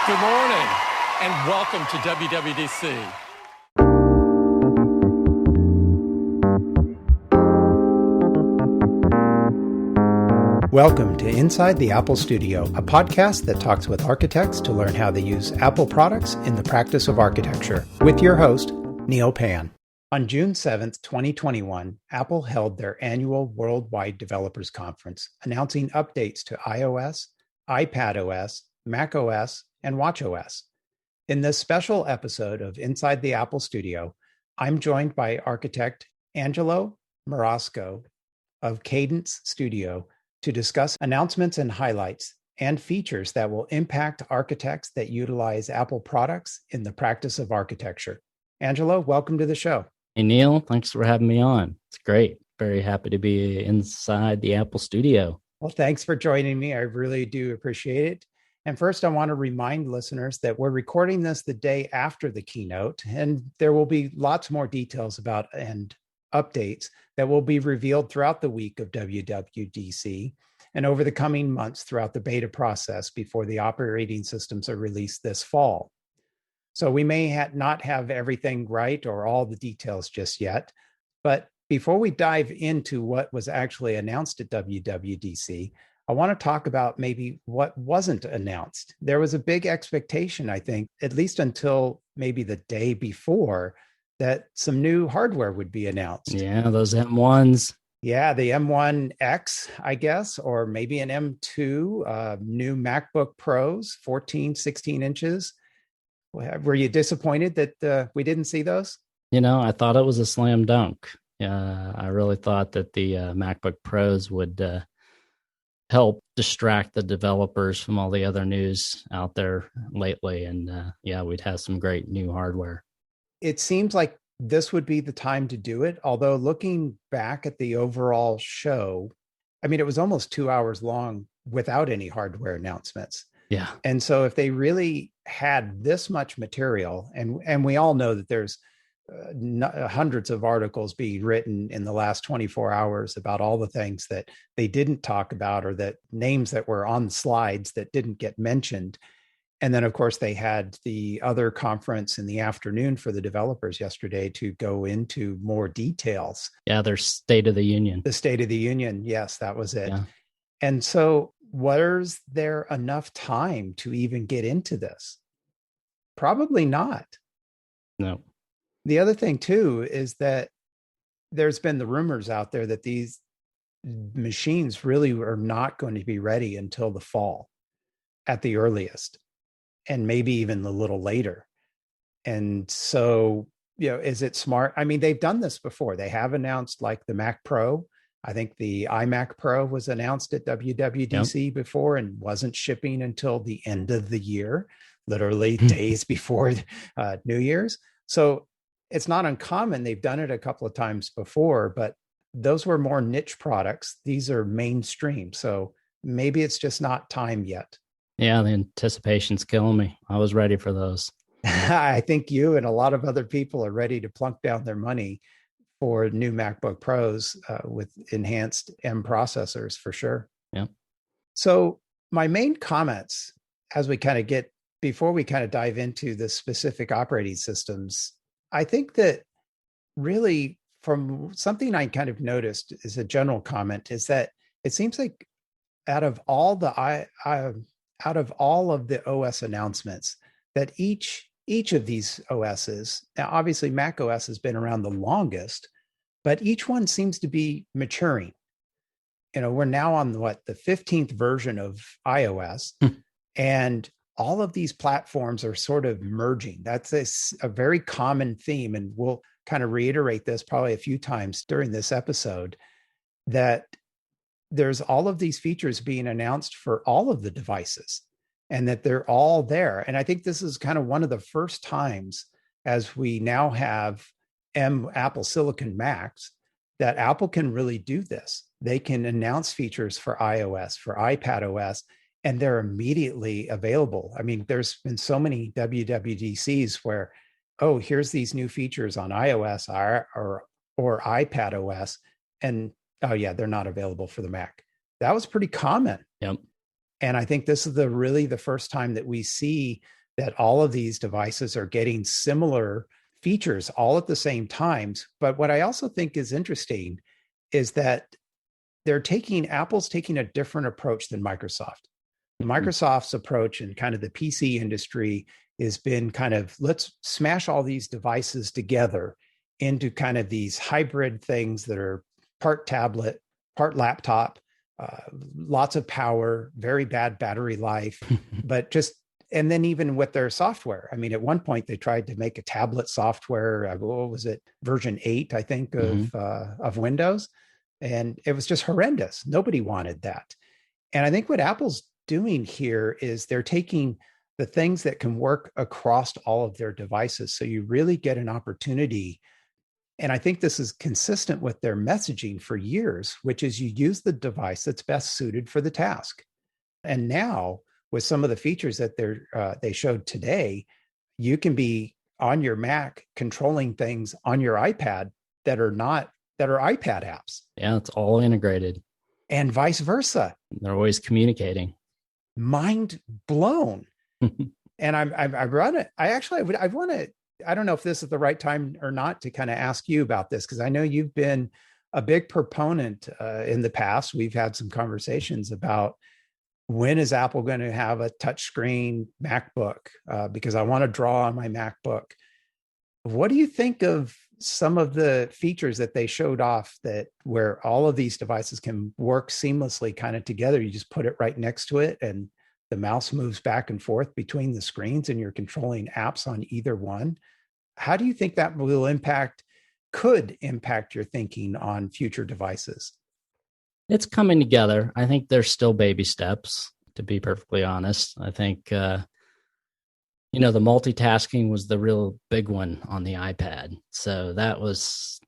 Good morning, and welcome to WWDC. Welcome to Inside the Apple Studio, a podcast that talks with architects to learn how they use Apple products in the practice of architecture, with your host, Neal. On June 7th, 2021, Apple held their annual Worldwide Developers Conference, announcing updates to iOS, iPadOS, macOS, and watchOS. In this special episode of Inside the Apple Studio, I'm joined by architect Angelo Marasco of Cadence Studio to discuss announcements and highlights and features that will impact architects that utilize Apple products in the practice of architecture. Angelo, welcome to the show. Hey, Neal, thanks for having me on. It's great. Very happy to be inside the Apple Studio. Well, thanks for joining me. I really do appreciate it. And first, I want to remind listeners that we're recording this the day after the keynote, and there will be lots more details about and updates that will be revealed throughout the week of WWDC and over the coming months throughout the beta process before the operating systems are released this fall. So we may not have everything right or all the details just yet, but before we dive into what was actually announced at WWDC, I want to talk about maybe what wasn't announced. There was a big expectation, I think, at least until maybe the day before, that some new hardware would be announced. Yeah, those M1s. Yeah, the M1X, I guess, or maybe an M2, new MacBook Pros, 14, 16 inches. Were you disappointed that we didn't see those? You know, I thought it was a slam dunk. I really thought that the MacBook Pros would help distract the developers from all the other news out there lately. And we'd have some great new hardware. It seems like this would be the time to do it. Although looking back at the overall show, I mean, it was almost 2 hours long without any hardware announcements. Yeah. And so if they really had this much material, and we all know that there's hundreds of articles being written in the last 24 hours about all the things that they didn't talk about or that names that were on slides that didn't get mentioned. And then, of course, they had the other conference in the afternoon for the developers yesterday to go into more details. Yeah, their State of the Union. The State of the Union. Yes, that was it. Yeah. And so was there enough time to even get into this? Probably not. No. The other thing, too, is that there's been the rumors out there that these machines really are not going to be ready until the fall at the earliest, and maybe even a little later. And so, is it smart? I mean, they've done this before. They have announced like the Mac Pro. I think the iMac Pro was announced at WWDC before and wasn't shipping until the end of the year, literally days before New Year's. So it's not uncommon. They've done it a couple of times before, but those were more niche products. These are mainstream. So maybe it's just not time yet. Yeah, the anticipation's killing me. I was ready for those. I think you and a lot of other people are ready to plunk down their money for new MacBook Pros with enhanced M processors for sure. Yeah. So my main comments as we kind of before we kind of dive into the specific operating systems, I think that really from something I kind of noticed as a general comment is that it seems like out of all of the OS announcements, that each of these OSs, now obviously Mac OS has been around the longest, but each one seems to be maturing. We're now on the 15th version of iOS, and all of these platforms are sort of merging. That's a very common theme, and we'll kind of reiterate this probably a few times during this episode, that there's all of these features being announced for all of the devices and that they're all there. And I think this is kind of one of the first times, as we now have Apple Silicon Macs, that Apple can really do this. They can announce features for iOS, for iPadOS, and they're immediately available. I mean, there's been so many WWDCs where, oh, here's these new features on iOS or iPadOS, and oh yeah, they're not available for the Mac. That was pretty common. Yep. And I think this is really the first time that we see that all of these devices are getting similar features all at the same times. But what I also think is interesting is that Apple's taking a different approach than Microsoft. Microsoft's approach and kind of the PC industry has been kind of, let's smash all these devices together into kind of these hybrid things that are part tablet, part laptop, lots of power, very bad battery life, but and then even with their software. I mean, at one point they tried to make a tablet software. What was it? Version 8, I think, of Windows. And it was just horrendous. Nobody wanted that. And I think what Apple's doing here is they're taking the things that can work across all of their devices. So you really get an opportunity. And I think this is consistent with their messaging for years, which is you use the device that's best suited for the task. And now with some of the features that they showed today, you can be on your Mac controlling things on your iPad that are iPad apps. Yeah, it's all integrated. And vice versa. They're always communicating. Mind blown. And I've run it. I want to, I don't know if this is the right time or not to kind of ask you about this, because I know you've been a big proponent in the past. We've had some conversations about when is Apple going to have a touchscreen MacBook, because I want to draw on my MacBook. What do you think of some of the features that they showed off where all of these devices can work seamlessly kind of together? You just put it right next to it and the mouse moves back and forth between the screens and you're controlling apps on either one. How do you think that could impact your thinking on future devices? It's coming together. I think there's still baby steps, to be perfectly honest. I think, the multitasking was the real big one on the iPad. So that was,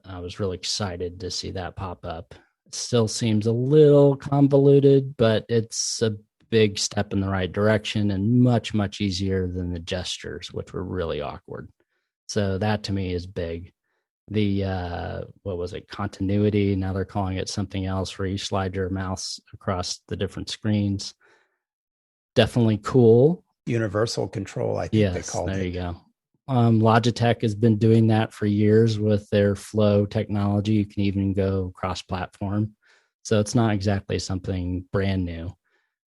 I was really excited to see that pop up. It still seems a little convoluted, but it's a big step in the right direction and much, much easier than the gestures, which were really awkward. So that to me is big. The, continuity. Now they're calling it something else where you slide your mouse across the different screens. Definitely cool. Universal control, I think they called it. There you go. Logitech has been doing that for years with their Flow technology. You can even go cross-platform. So it's not exactly something brand new.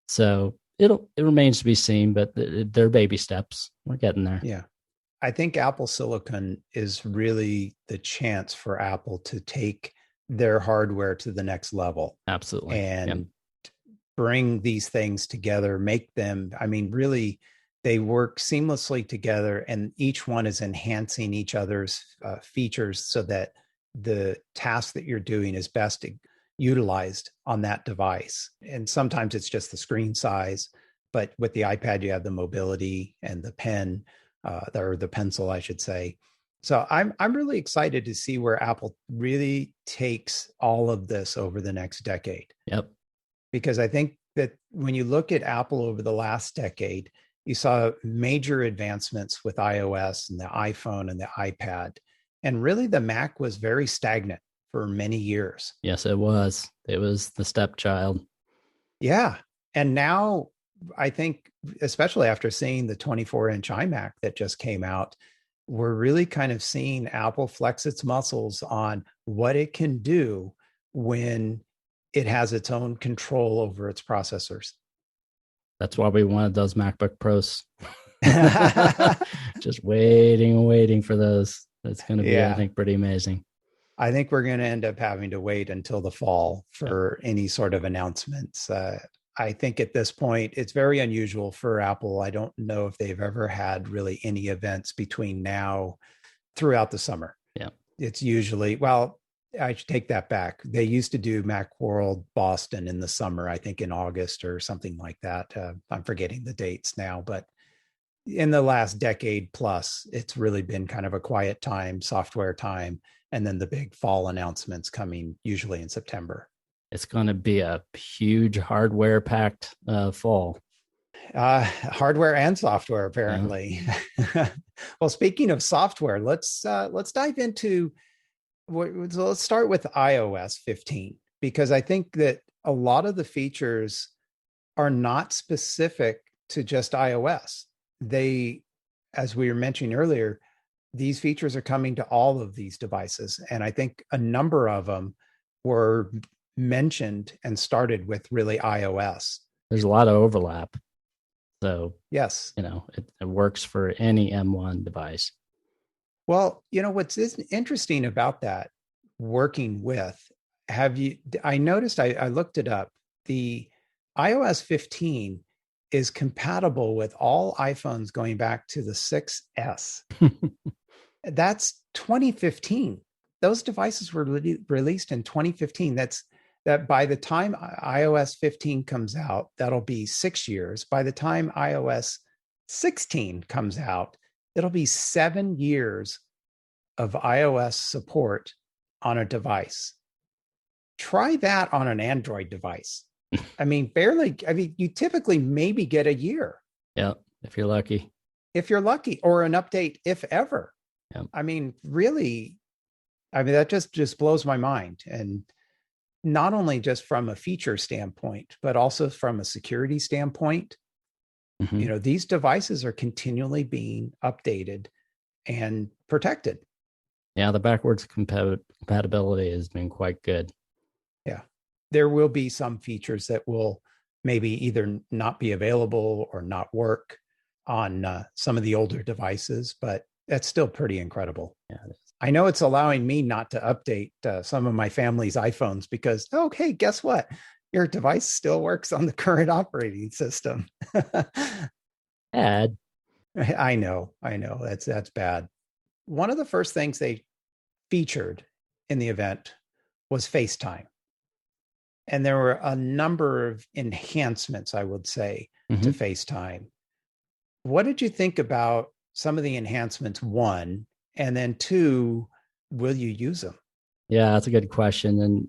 So it remains to be seen, but they're baby steps. We're getting there. Yeah. I think Apple Silicon is really the chance for Apple to take their hardware to the next level. Absolutely. And bring these things together, make them, really, they work seamlessly together and each one is enhancing each other's features so that the task that you're doing is best utilized on that device. And sometimes it's just the screen size, but with the iPad, you have the mobility and the pen, or the pencil, I should say. So I'm really excited to see where Apple really takes all of this over the next decade. Yep. Because I think that when you look at Apple over the last decade, you saw major advancements with iOS and the iPhone and the iPad. And really the Mac was very stagnant for many years. Yes, it was. It was the stepchild. Yeah. And now I think, especially after seeing the 24-inch iMac that just came out, we're really kind of seeing Apple flex its muscles on what it can do when it has its own control over its processors. That's why we wanted those MacBook Pros. Just waiting for those. That's going to be, I think, pretty amazing. I think we're going to end up having to wait until the fall for any sort of announcements. I think at this point, it's very unusual for Apple. I don't know if they've ever had really any events between now throughout the summer. Yeah. It's usually, I should take that back. They used to do Macworld Boston in the summer, I think in August or something like that. I'm forgetting the dates now, but in the last decade plus, it's really been kind of a quiet time, software time, and then the big fall announcements coming usually in September. It's going to be a huge hardware packed fall. Hardware and software, apparently. Yeah. Well, speaking of software, let's dive into. So let's start with iOS 15, because I think that a lot of the features are not specific to just iOS. They, as we were mentioning earlier, these features are coming to all of these devices. And I think a number of them were mentioned and started with really iOS. There's a lot of overlap. So, yes, it works for any M1 device. Well, what's interesting about that working with, I noticed, I looked it up, the iOS 15 is compatible with all iPhones going back to the 6S. That's 2015. Those devices were released in 2015. That by the time iOS 15 comes out, that'll be 6 years. By the time iOS 16 comes out, it'll be 7 years of iOS support on a device. Try that on an Android device. You typically maybe get a year. Yeah, if you're lucky. Or an update, if ever. Yeah. Really, that just blows my mind. And not only just from a feature standpoint, but also from a security standpoint. Mm-hmm. These devices are continually being updated and protected. Yeah, the backwards compatibility has been quite good. Yeah. There will be some features that will maybe either not be available or not work on some of the older devices, but that's still pretty incredible. Yeah, I know it's allowing me not to update some of my family's iPhones because, okay, guess what? Your device still works on the current operating system. Bad. I know. That's bad. One of the first things they featured in the event was FaceTime. And there were a number of enhancements, I would say, to FaceTime. What did you think about some of the enhancements, one, and then two, will you use them? Yeah, that's a good question. And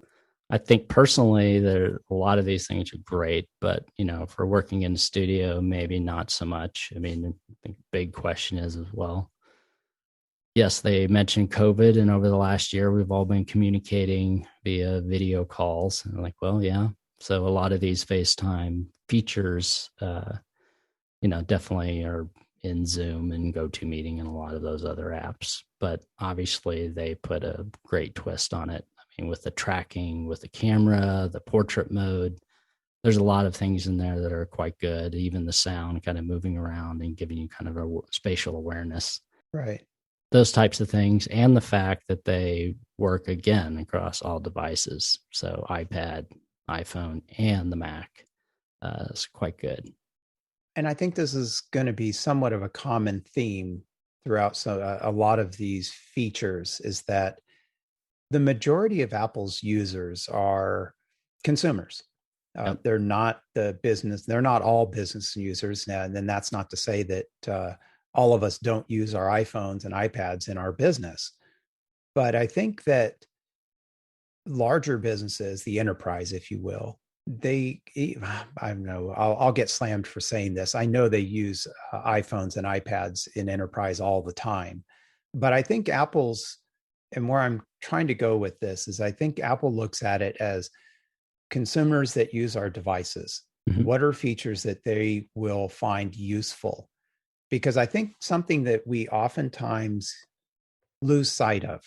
I think personally, a lot of these things are great, but if we're working in the studio, maybe not so much. I think the big question is as well. Yes, they mentioned COVID, and over the last year, we've all been communicating via video calls. And well, yeah. So a lot of these FaceTime features, definitely are in Zoom and GoToMeeting and a lot of those other apps. But obviously, they put a great twist on it. With the tracking, with the camera, the portrait mode, there's a lot of things in there that are quite good. Even the sound kind of moving around and giving you kind of a spatial awareness. Right. Those types of things. And the fact that they work again across all devices. So iPad, iPhone, and the Mac is quite good. And I think this is going to be somewhat of a common theme throughout a lot of these features is that the majority of Apple's users are consumers. Yep. They're not they're not all business users. And then that's not to say that all of us don't use our iPhones and iPads in our business. But I think that larger businesses, the enterprise, if you will, I don't know, I'll get slammed for saying this. I know they use iPhones and iPads in enterprise all the time. But I think and where I'm trying to go with this is I think Apple looks at it as consumers that use our devices. Mm-hmm. What are features that they will find useful? Because I think something that we oftentimes lose sight of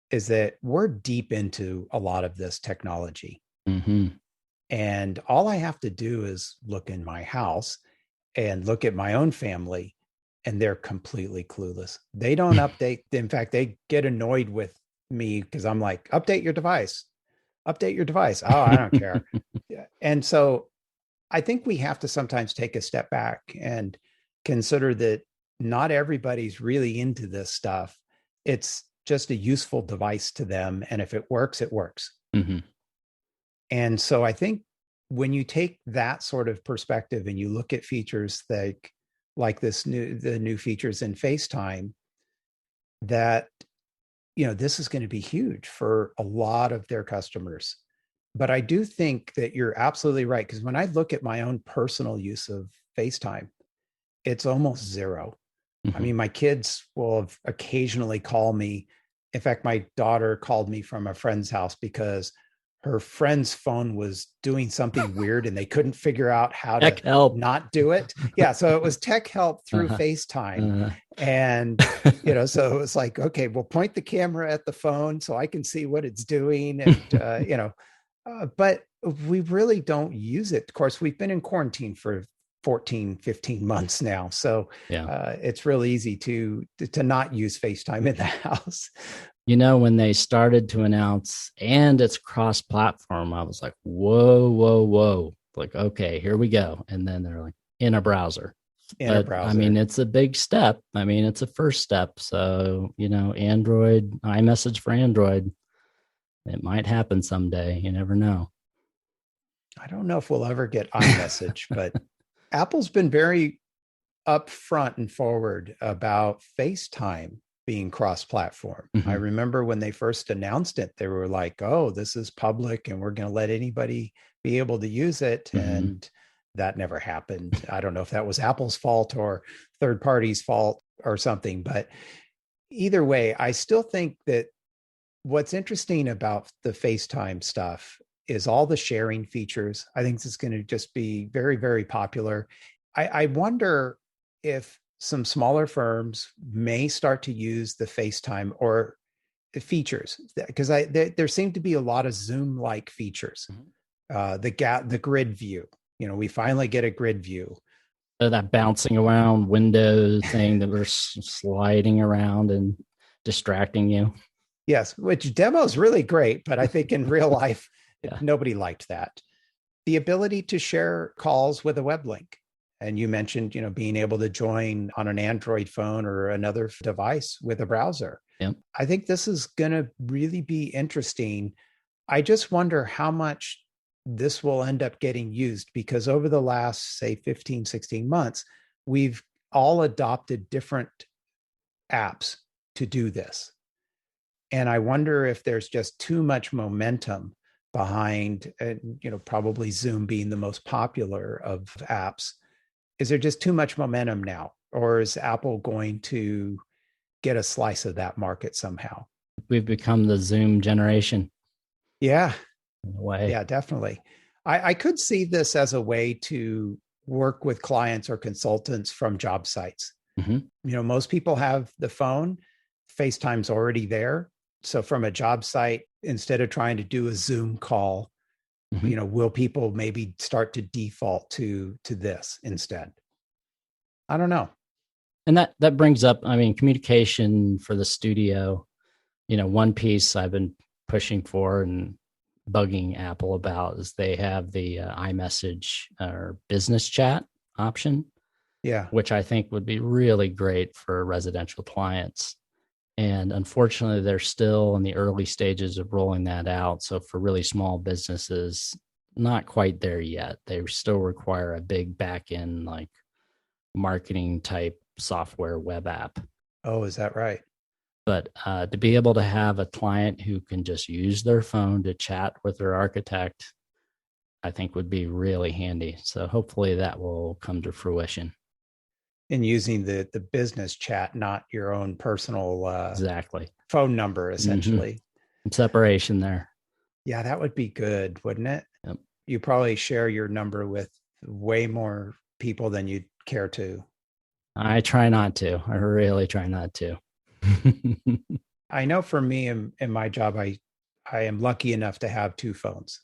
is that we're deep into a lot of this technology. Mm-hmm. And all I have to do is look in my house and look at my own family, and they're completely clueless. They don't update. In fact, they get annoyed with me because I'm like, update your device. Oh, I don't care. And so I think we have to sometimes take a step back and consider that not everybody's really into this stuff. It's just a useful device to them. And if it works, it works. Mm-hmm. And so I think when you take that sort of perspective and you look at features like the new features in FaceTime, that, this is going to be huge for a lot of their customers. But I do think that you're absolutely right. Because when I look at my own personal use of FaceTime, it's almost zero. Mm-hmm. My kids will occasionally call me. In fact, my daughter called me from a friend's house because her friend's phone was doing something weird and they couldn't figure out how Tech to help. not do it. Yeah. So it was tech help through FaceTime. And, so it was like, okay, we'll point the camera at the phone so I can see what it's doing. And, but we really don't use it. Of course, we've been in quarantine for 14, 15 months now. So it's really easy to not use FaceTime in the house. When they started to announce and it's cross-platform, I was like, whoa. Like, okay, here we go. And then they're like, in a browser. I mean, it's a big step. I mean, it's a first step. So, Android, iMessage for Android, it might happen someday. You never know. I don't know if we'll ever get iMessage, but Apple's been very upfront and forward about FaceTime being cross-platform. I remember when they first announced it, they were like, oh, this is public and we're going to let anybody be able to use it. And that never happened. I don't know if that was Apple's fault or third party's fault or something, but either way, I still think that what's interesting about the FaceTime stuff is all the sharing features. I think it's going to just be very, very popular. I wonder if some smaller firms may start to use the FaceTime or the features, because there seem to be a lot of Zoom-like features. The grid view, we finally get a grid view. That bouncing around window thing that we're sliding around and distracting you. Yes, which demo is really great, but I think in real life, nobody liked that. The ability to share calls with a web link. And you mentioned, being able to join on an Android phone or another device with a browser. Yep. I think this is going to really be interesting. I just wonder how much this will end up getting used, because over the last, say, 15, 16 months, we've all adopted different apps to do this. And I wonder if there's just too much momentum behind, probably Zoom being the most popular of apps. Is there just too much momentum now? Or is Apple going to get a slice of that market somehow? We've become the Zoom generation. Yeah. In a way. Yeah, definitely. I could see this as a way to work with clients or consultants from job sites. Most people have the phone. FaceTime's already there. So from a job site, instead of trying to do a Zoom call, will people maybe start to default to this instead? I don't know. And that brings up, communication for the studio. One piece I've been pushing for and bugging Apple about is they have the iMessage or business chat option. Yeah. Which I think would be really great for residential clients. And unfortunately, they're still in the early stages of rolling that out. So for really small businesses, not quite there yet. They still require a big back-end, like marketing type software web app. Oh, is that right? But to be able to have a client who can just use their phone to chat with their architect, I think would be really handy. So hopefully that will come to fruition. And using the business chat, not your own personal exactly phone number, essentially. Separation there. Yeah, that would be good, wouldn't it? Yep. You probably share your number with way more people than you'd care to. I try not to. I really try not to. I know for me in my job, I am lucky enough to have two phones.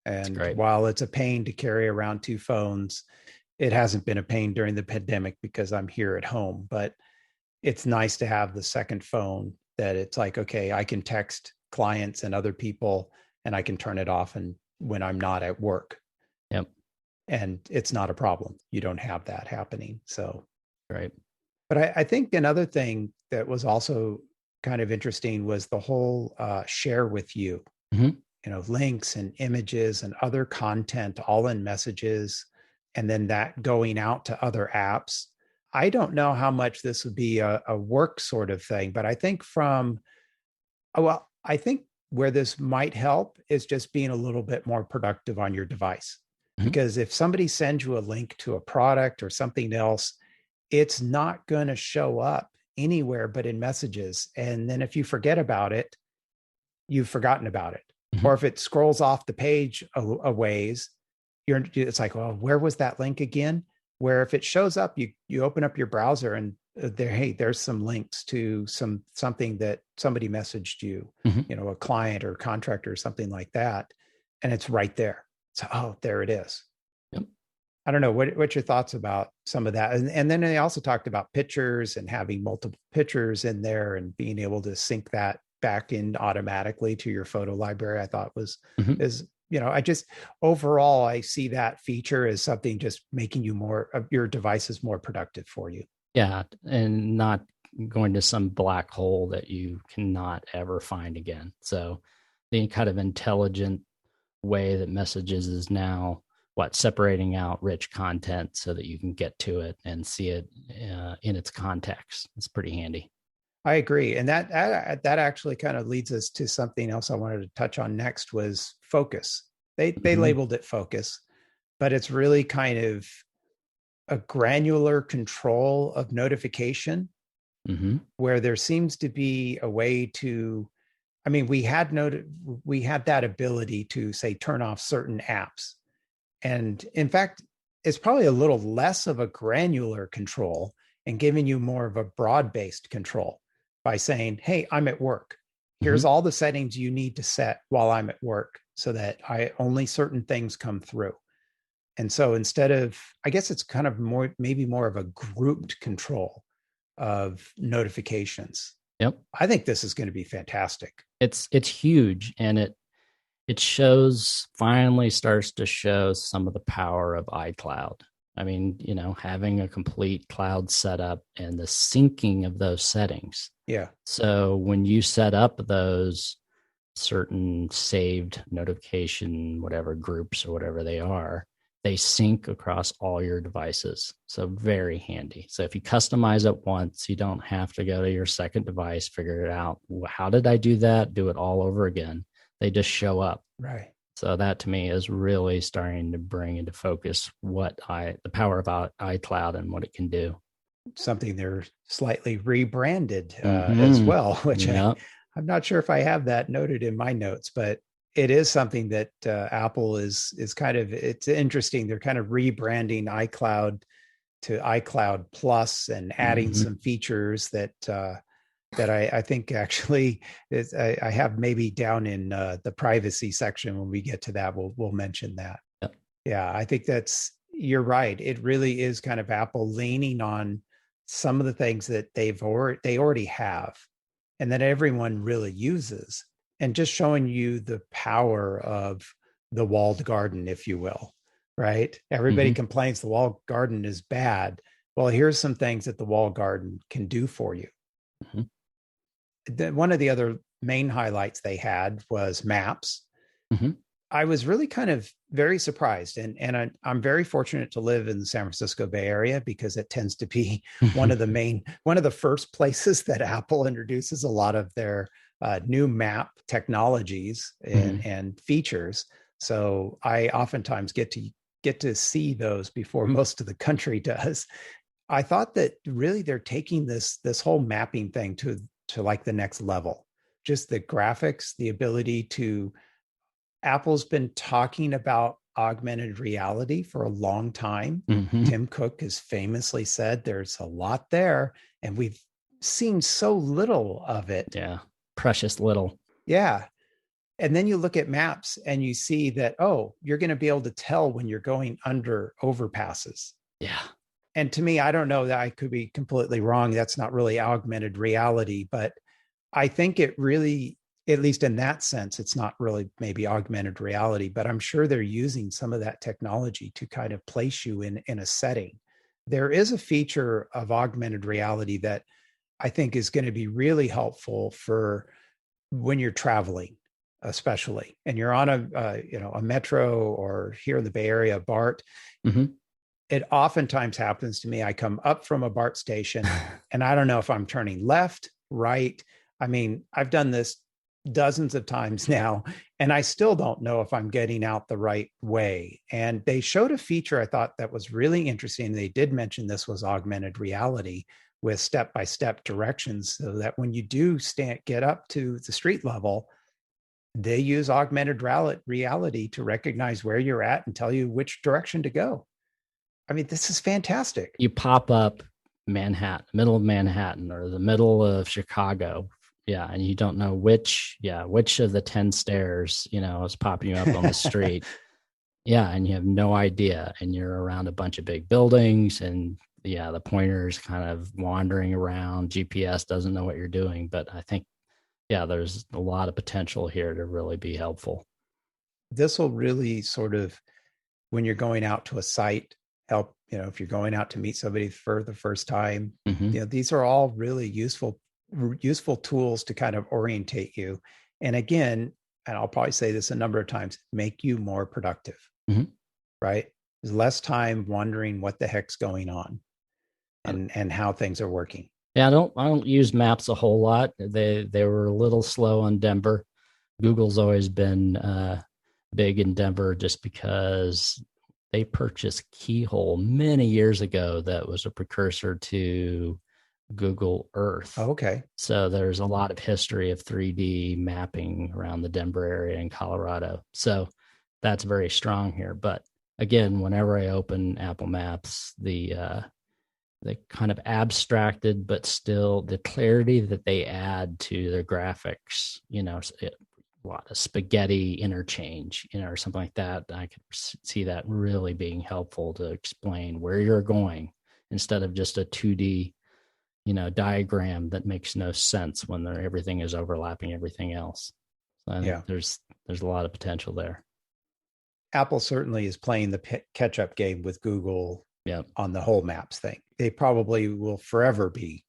And while it's a pain to carry around two phones, it hasn't been a pain during the pandemic because I'm here at home. But it's nice to have the second phone that it's like, okay, I can text clients and other people and I can turn it off and when I'm not at work. Yep. And it's not a problem. You don't have that happening. So, right. But I think another thing that was also kind of interesting was the whole share with you, links and images and other content all in messages, and then that going out to other apps. I don't know how much this would be a work sort of thing, but I think I think where this might help is just being a little bit more productive on your device. Because if somebody sends you a link to a product or something else, it's not going to show up anywhere but in messages. And then if you forget about it, you've forgotten about it. or if it scrolls off the page a ways, it's like, well, where was that link again? Where if it shows up, you open up your browser and there's some links to something that somebody messaged you, a client or contractor or something like that, and it's right there. So, oh, there it is. Yep. I don't know what's your thoughts about some of that, and then they also talked about pictures and having multiple pictures in there and being able to sync that back in automatically to your photo library. I thought is I just overall I see that feature as something just making your devices more productive for you. Yeah, and not going to some black hole that you cannot ever find again. So the kind of intelligent way that messages is now separating out rich content so that you can get to it and see it in its context. It's pretty handy. I agree. And that actually kind of leads us to something else I wanted to touch on next was focus. They labeled it focus, but it's really kind of a granular control of notification where there seems to be a way to, we had that ability to say, turn off certain apps. And in fact, it's probably a little less of a granular control and giving you more of a broad-based control by saying, hey, I'm at work. Here's all the settings you need to set while I'm at work so that only certain things come through. And so instead of, I guess it's kind of maybe more of a grouped control of notifications. Yep. I think this is going to be fantastic. It's huge, and it finally starts to show some of the power of iCloud. Having a complete cloud setup and the syncing of those settings. Yeah. So when you set up those certain saved notification, whatever groups or whatever they are, they sync across all your devices. So very handy. So if you customize it once, you don't have to go to your second device, figure it out. How did I do that? Do it all over again. They just show up. Right. So that to me is really starting to bring into focus the power of iCloud and what it can do. Something they're slightly rebranded as well, which I'm not sure if I have that noted in my notes, but it is something that Apple is kind of, it's interesting. They're kind of rebranding iCloud to iCloud Plus and adding some features that I think actually is, I have maybe down in the privacy section. When we get to that, we'll mention that. Yep. Yeah, I think you're right. It really is kind of Apple leaning on some of the things that they already have and that everyone really uses, and just showing you the power of the walled garden, if you will, right? Everybody complains the walled garden is bad. Well, here's some things that the walled garden can do for you. One of the other main highlights they had was maps. I was really kind of very surprised, and I'm very fortunate to live in the San Francisco Bay Area because it tends to be one of the first places that Apple introduces a lot of their new map technologies and features. So I oftentimes get to see those before most of the country does. I thought that really they're taking this whole mapping thing to like the next level. Just the graphics, the ability to, Apple's been talking about augmented reality for a long time. Tim Cook has famously said there's a lot there, and we've seen so little of it. Yeah. Precious little. Yeah. And then you look at maps and you see that, oh, you're going to be able to tell when you're going under overpasses. Yeah. And to me, I don't know, that I could be completely wrong. That's not really augmented reality, but I think it really, at least in that sense, it's not really maybe augmented reality, but I'm sure they're using some of that technology to kind of place you in a setting. There is a feature of augmented reality that I think is going to be really helpful for when you're traveling, especially, and you're on a metro or here in the Bay Area, BART. It oftentimes happens to me. I come up from a BART station and I don't know if I'm turning left, right. I've done this dozens of times now, and I still don't know if I'm getting out the right way. And they showed a feature I thought that was really interesting. They did mention this was augmented reality with step-by-step directions, so that when you do get up to the street level, They use augmented reality to recognize where you're at and tell you which direction to go. I mean, this is fantastic. You pop up Manhattan, middle of Manhattan or the middle of Chicago. Yeah. And you don't know which of the 10 stairs, is popping you up on the street. Yeah. And you have no idea. And you're around a bunch of big buildings and the pointer's kind of wandering around. GPS doesn't know what you're doing. But I think, there's a lot of potential here to really be helpful. This will really sort of, when you're going out to a site, help, if you're going out to meet somebody for the first time, these are all really useful tools to kind of orientate you. And again, and I'll probably say this a number of times, make you more productive, right? There's less time wondering what the heck's going on and how things are working. Yeah, I don't use maps a whole lot. They were a little slow on Denver. Google's always been big in Denver just because they purchased Keyhole many years ago. That was a precursor to Google Earth. Oh, okay. So there's a lot of history of 3D mapping around the Denver area in Colorado. So that's very strong here. But again, whenever I open Apple Maps, the kind of abstracted, but still the clarity that they add to their graphics, a lot of spaghetti interchange, or something like that. I could see that really being helpful to explain where you're going instead of just a 2D, diagram that makes no sense when everything is overlapping everything else. So I think there's a lot of potential there. Apple certainly is playing the catch-up game with Google on the whole maps thing. They probably will forever be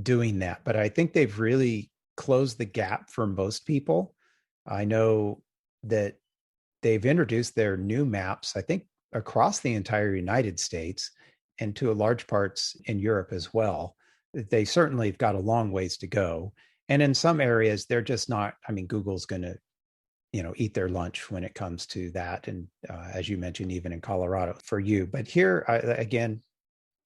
doing that, but I think they've really closed the gap for most people. I know that they've introduced their new maps, I think, across the entire United States and to a large parts in Europe as well. They certainly have got a long ways to go. And in some areas, they're just not, Google's going to, eat their lunch when it comes to that. And as you mentioned, even in Colorado for you. But here, again,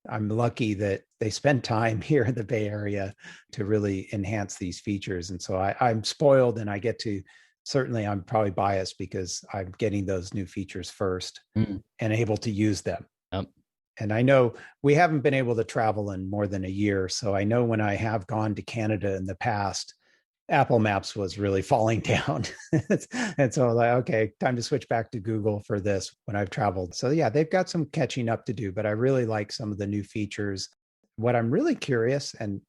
I'm lucky that they spend time here in the Bay Area to really enhance these features. And so I'm spoiled and I get to, certainly I'm probably biased because I'm getting those new features first and able to use them. And I know we haven't been able to travel in more than a year. So I know when I have gone to Canada in the past, Apple Maps was really falling down. And so okay, time to switch back to Google for this when I've traveled. So they've got some catching up to do, but I really like some of the new features. What I'm really curious, and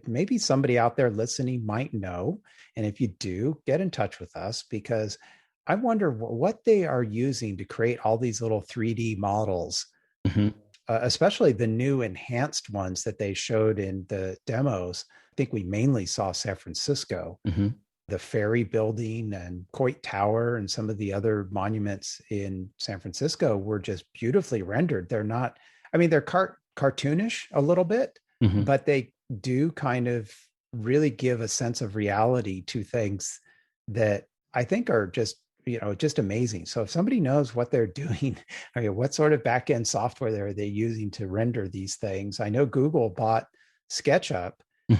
maybe somebody out there listening might know, and if you do, get in touch with us because I wonder what they are using to create all these little 3D models, especially the new enhanced ones that they showed in the demos. I think we mainly saw San Francisco, the Ferry Building and Coit Tower and some of the other monuments in San Francisco were just beautifully rendered. They're not, they're cartoonish a little bit, but they do kind of really give a sense of reality to things that I think are just amazing. So if somebody knows what they're doing, what sort of back-end software are they using to render these things? I know Google bought SketchUp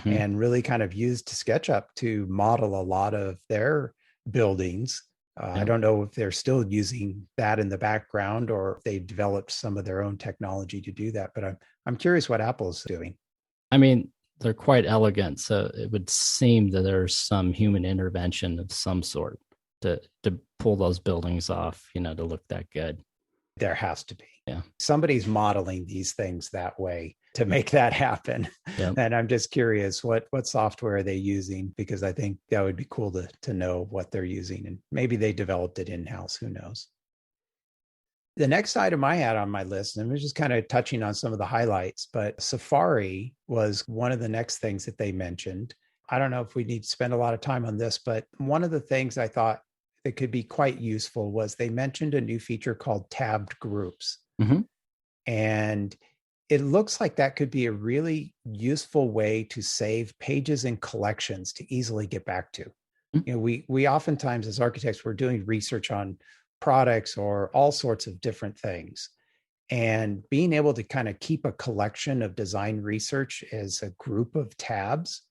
and really kind of used SketchUp to model a lot of their buildings. I don't know if they're still using that in the background or if they developed some of their own technology to do that, but I'm curious what Apple's doing. They're quite elegant. So it would seem that there's some human intervention of some sort to pull those buildings off, to look that good. There has to be. Yeah. Somebody's modeling these things that way to make that happen. And I'm just curious, what software are they using? Because I think that would be cool to know what they're using. And maybe they developed it in-house, who knows? The next item I had on my list, and we're just kind of touching on some of the highlights, but Safari was one of the next things that they mentioned. I don't know if we need to spend a lot of time on this, but one of the things I thought that could be quite useful was they mentioned a new feature called tabbed groups. And it looks like that could be a really useful way to save pages and collections to easily get back to. We oftentimes as architects, we're doing research on products or all sorts of different things. And being able to kind of keep a collection of design research as a group of tabs,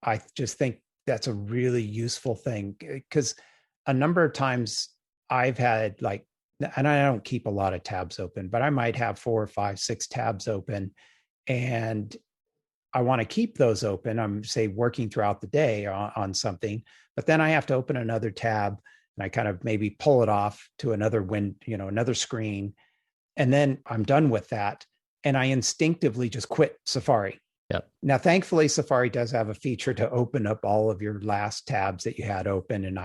I just think that's a really useful thing because a number of times I've had like, and I don't keep a lot of tabs open, but I might have 4 or 5, 6 tabs open, and I want to keep those open. I'm say working throughout the day on something, but then I have to open another tab and I kind of maybe pull it off to another another screen. And then I'm done with that. And I instinctively just quit Safari. Yep. Now, thankfully, Safari does have a feature to open up all of your last tabs that you had open. And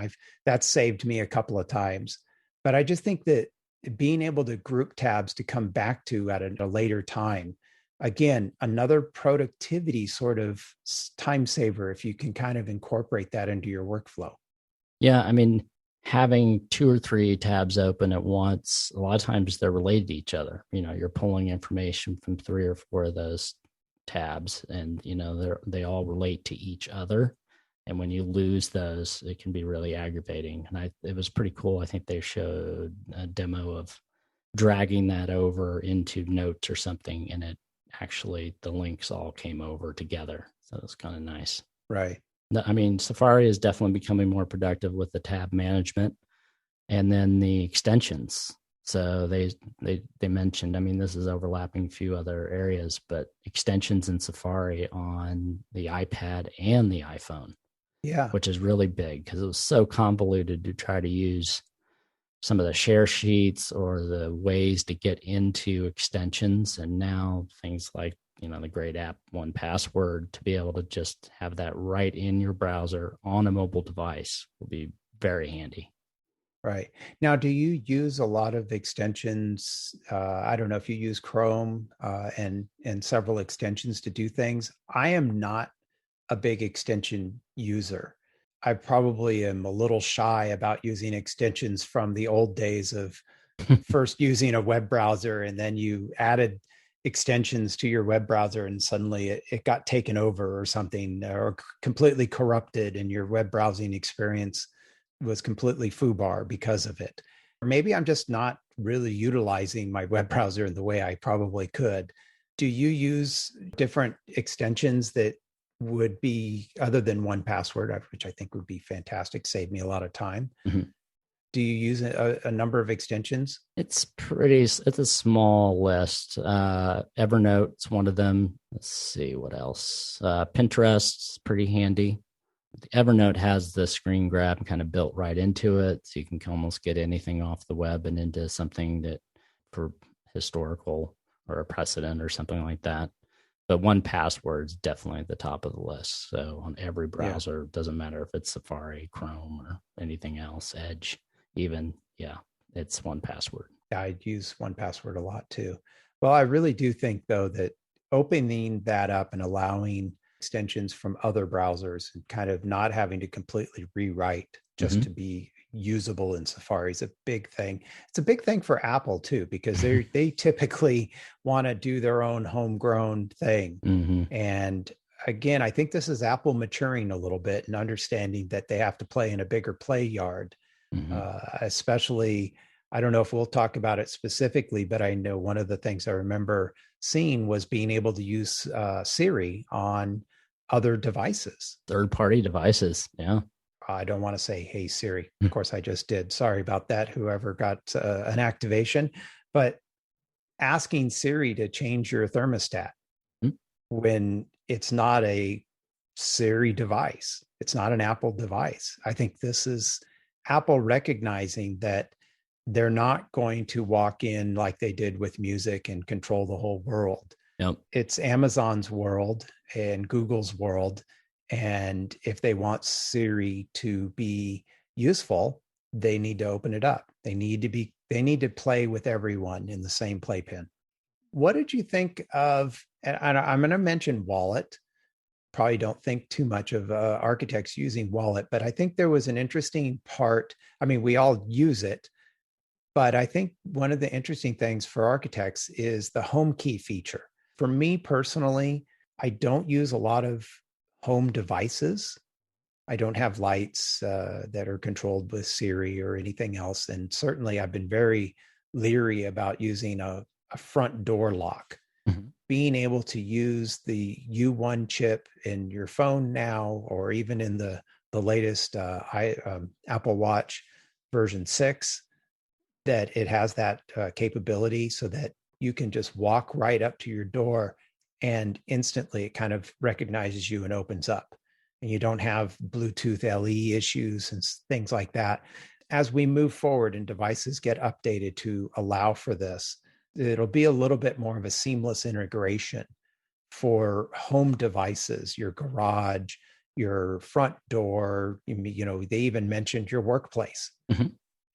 that's saved me a couple of times. But I just think that being able to group tabs to come back to at a later time, again, another productivity sort of time saver if you can kind of incorporate that into your workflow. Yeah, I mean, having 2 or 3 tabs open at once, a lot of times they're related to each other. You're pulling information from 3 or 4 of those tabs, and they all relate to each other. And when you lose those, it can be really aggravating. And it was pretty cool. I think they showed a demo of dragging that over into notes or something, and it actually, the links all came over together. So it's kind of nice. Right. I mean, Safari is definitely becoming more productive with the tab management, and then the extensions. So they mentioned, I mean, this is overlapping a few other areas, but extensions in Safari on the iPad and the iPhone. Yeah. Which is really big because it was so convoluted to try to use some of the share sheets or the ways to get into extensions. And now things like, the great app 1Password, to be able to just have that right in your browser on a mobile device will be very handy. Right. Now, do you use a lot of extensions? I don't know if you use Chrome and several extensions to do things. I am not a big extension user. I probably am a little shy about using extensions from the old days of first using a web browser, and then you added extensions to your web browser and suddenly it got taken over or something, or completely corrupted, and your web browsing experience was completely foobar because of it. Or maybe I'm just not really utilizing my web browser in the way I probably could. Do you use different extensions that would be other than 1Password, which I think would be fantastic, save me a lot of time? Mm-hmm. Do you use a number of extensions? It's a small list. Evernote's one of them. Let's see what else. Pinterest's pretty handy. Evernote has the screen grab kind of built right into it, so you can almost get anything off the web and into something that for historical or a precedent or something like that. But 1Password is definitely at the top of the list. So on every browser, doesn't matter if it's Safari, Chrome, or anything else, Edge, even, it's 1Password. Yeah, I use 1Password a lot too. Well, I really do think though that opening that up and allowing extensions from other browsers and kind of not having to completely rewrite just to be usable in Safari is a big thing. It's a big thing for Apple too, because they typically want to do their own homegrown thing. Mm-hmm. And again, I think this is Apple maturing a little bit and understanding that they have to play in a bigger play yard. Especially, I don't know if we'll talk about it specifically, but I know one of the things I remember seeing was being able to use Siri on other devices. Third-party devices, yeah. I don't want to say, hey, Siri. Of course, I just did. Sorry about that, whoever got an activation. But asking Siri to change your thermostat when it's not a Siri device, it's not an Apple device. I think this is Apple recognizing that they're not going to walk in like they did with music and control the whole world. Yep. It's Amazon's world and Google's world. And if they want Siri to be useful, they need to open it up. They need to play with everyone in the same playpen. What did you think of, and I'm going to mention Wallet. Probably don't think too much of architects using Wallet, but I think there was an interesting part. I mean, we all use it, but I think one of the interesting things for architects is the home key feature. For me personally, I don't use a lot of home devices. I don't have lights that are controlled with Siri or anything else. And certainly I've been very leery about using a front door lock. Being able to use the U1 chip in your phone now, or even in the latest Apple Watch, version 6, that it has that capability so that you can just walk right up to your door and instantly it kind of recognizes you and opens up. And you don't have Bluetooth LE issues and things like that. As we move forward and devices get updated to allow for this, it'll be a little bit more of a seamless integration for home devices, your garage, your front door. They even mentioned your workplace,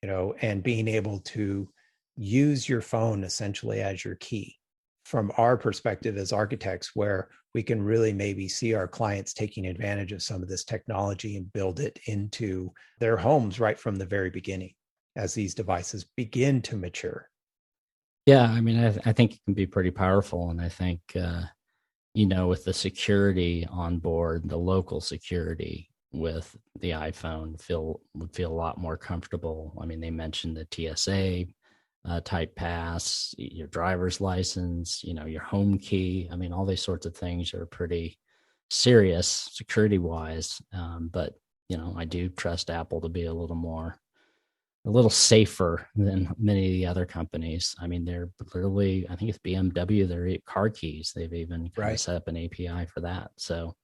and being able to use your phone essentially as your key. From our perspective as architects, where we can really maybe see our clients taking advantage of some of this technology and build it into their homes right from the very beginning as these devices begin to mature. Yeah, I mean, I think it can be pretty powerful. And I think, with the security on board, the local security with the iPhone would feel a lot more comfortable. I mean, they mentioned the TSA type pass, your driver's license, your home key. I mean, all these sorts of things are pretty serious security wise. But, I do trust Apple to be a little safer than many of the other companies. I mean, they're literally, I think it's BMW, their car keys. They've even kind of set up an API for that. So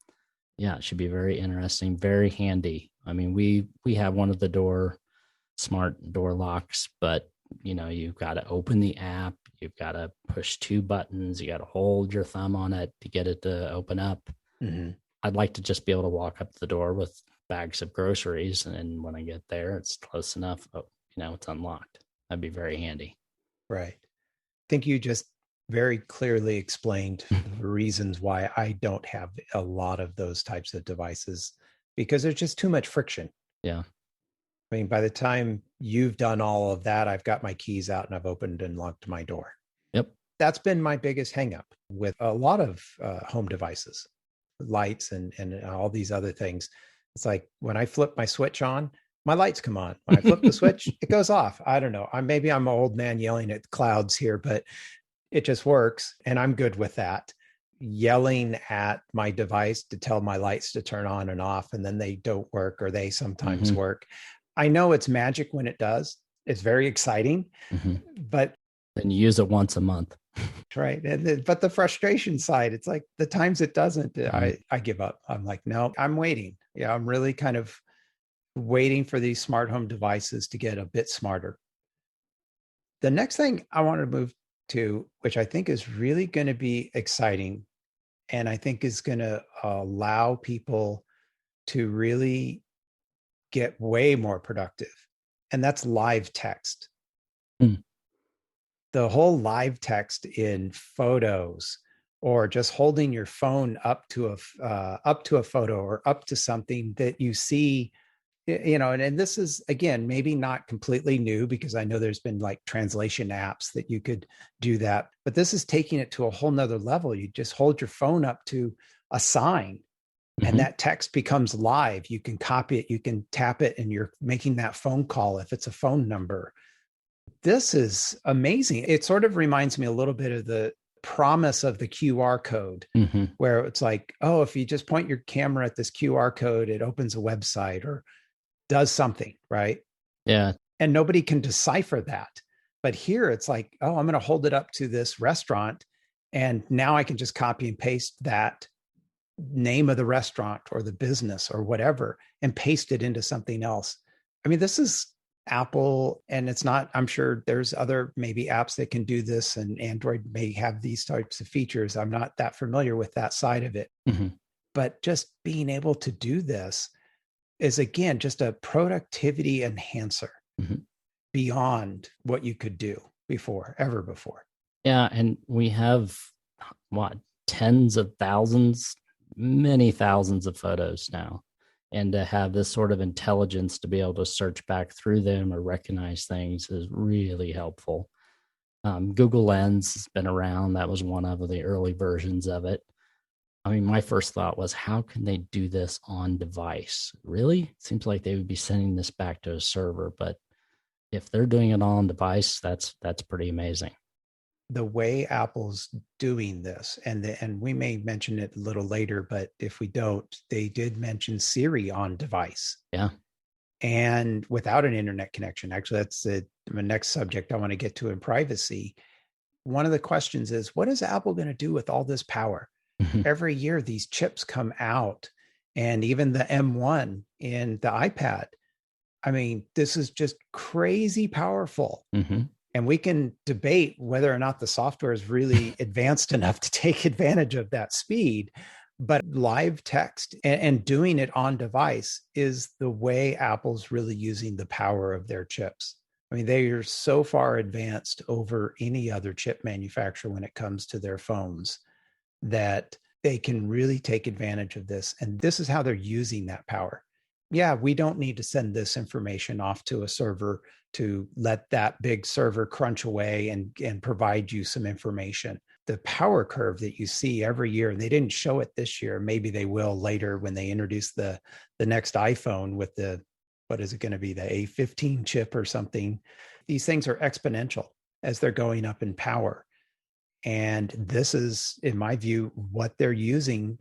yeah, it should be very interesting, very handy. I mean, we have one of the smart door locks, but you've got to open the app. You've got to push 2 buttons. You got to hold your thumb on it to get it to open up. Mm-hmm. I'd like to just be able to walk up to the door with bags of groceries, and when I get there, it's close enough. It's unlocked. That'd be very handy. Right. I think you just very clearly explained the reasons why I don't have a lot of those types of devices, because there's just too much friction. Yeah. I mean, by the time you've done all of that, I've got my keys out and I've opened and locked my door. Yep. That's been my biggest hang up with a lot of home devices, lights and all these other things. It's like when I flip my switch on, my lights come on. When I flip the switch, it goes off. I don't know. Maybe I'm an old man yelling at clouds here, but it just works. And I'm good with that. Yelling at my device to tell my lights to turn on and off, and then they don't work, or they sometimes work. I know it's magic when it does. It's very exciting, but then you use it once a month. Right. But the frustration side, it's like the times it doesn't, I give up. I'm like, no, I'm waiting. Yeah, I'm really kind of waiting for these smart home devices to get a bit smarter. The next thing I want to move to, which I think is really going to be exciting, and I think is going to allow people to really get way more productive, and that's live text. The whole live text in photos, or just holding your phone up to a photo or up to something that you see, and this is, again, maybe not completely new, because I know there's been like translation apps that you could do that, but this is taking it to a whole nother level. You just hold your phone up to a sign and that text becomes live. You can copy it, you can tap it, and you're making that phone call if it's a phone number. This is amazing. It sort of reminds me a little bit of the promise of the QR code, where it's like, oh, if you just point your camera at this QR code, it opens a website or does something, right? Yeah. And nobody can decipher that. But here it's like, oh, I'm going to hold it up to this restaurant, and now I can just copy and paste that name of the restaurant or the business or whatever and paste it into something else. I mean, this is Apple, and it's not, I'm sure there's other maybe apps that can do this, and Android may have these types of features. I'm not that familiar with that side of it, but just being able to do this is, again, just a productivity enhancer beyond what you could do ever before. Yeah. And we have tens of thousands, many thousands of photos now. And to have this sort of intelligence to be able to search back through them or recognize things is really helpful. Google Lens has been around. That was one of the early versions of it. I mean, my first thought was, how can they do this on device? Really? It seems like they would be sending this back to a server, but if they're doing it on device, that's pretty amazing. The way Apple's doing this, and we may mention it a little later, but if we don't, they did mention Siri on device. Yeah. and without an internet connection. Actually, that's the next subject I want to get to in privacy. One of the questions is, what is Apple going to do with all this power? Every year, these chips come out, and even the M1 in the iPad. I mean, this is just crazy powerful. And we can debate whether or not the software is really advanced enough to take advantage of that speed. But live text and doing it on device is the way Apple's really using the power of their chips. I mean, they are so far advanced over any other chip manufacturer when it comes to their phones that they can really take advantage of this. And this is how they're using that power. Yeah, we don't need to send this information off to a server to let that big server crunch away and provide you some information. The power curve that you see every year, and they didn't show it this year, maybe they will later when they introduce the next iPhone with the, what is it going to be, the A15 chip or something. These things are exponential as they're going up in power. And this is, in my view, what they're using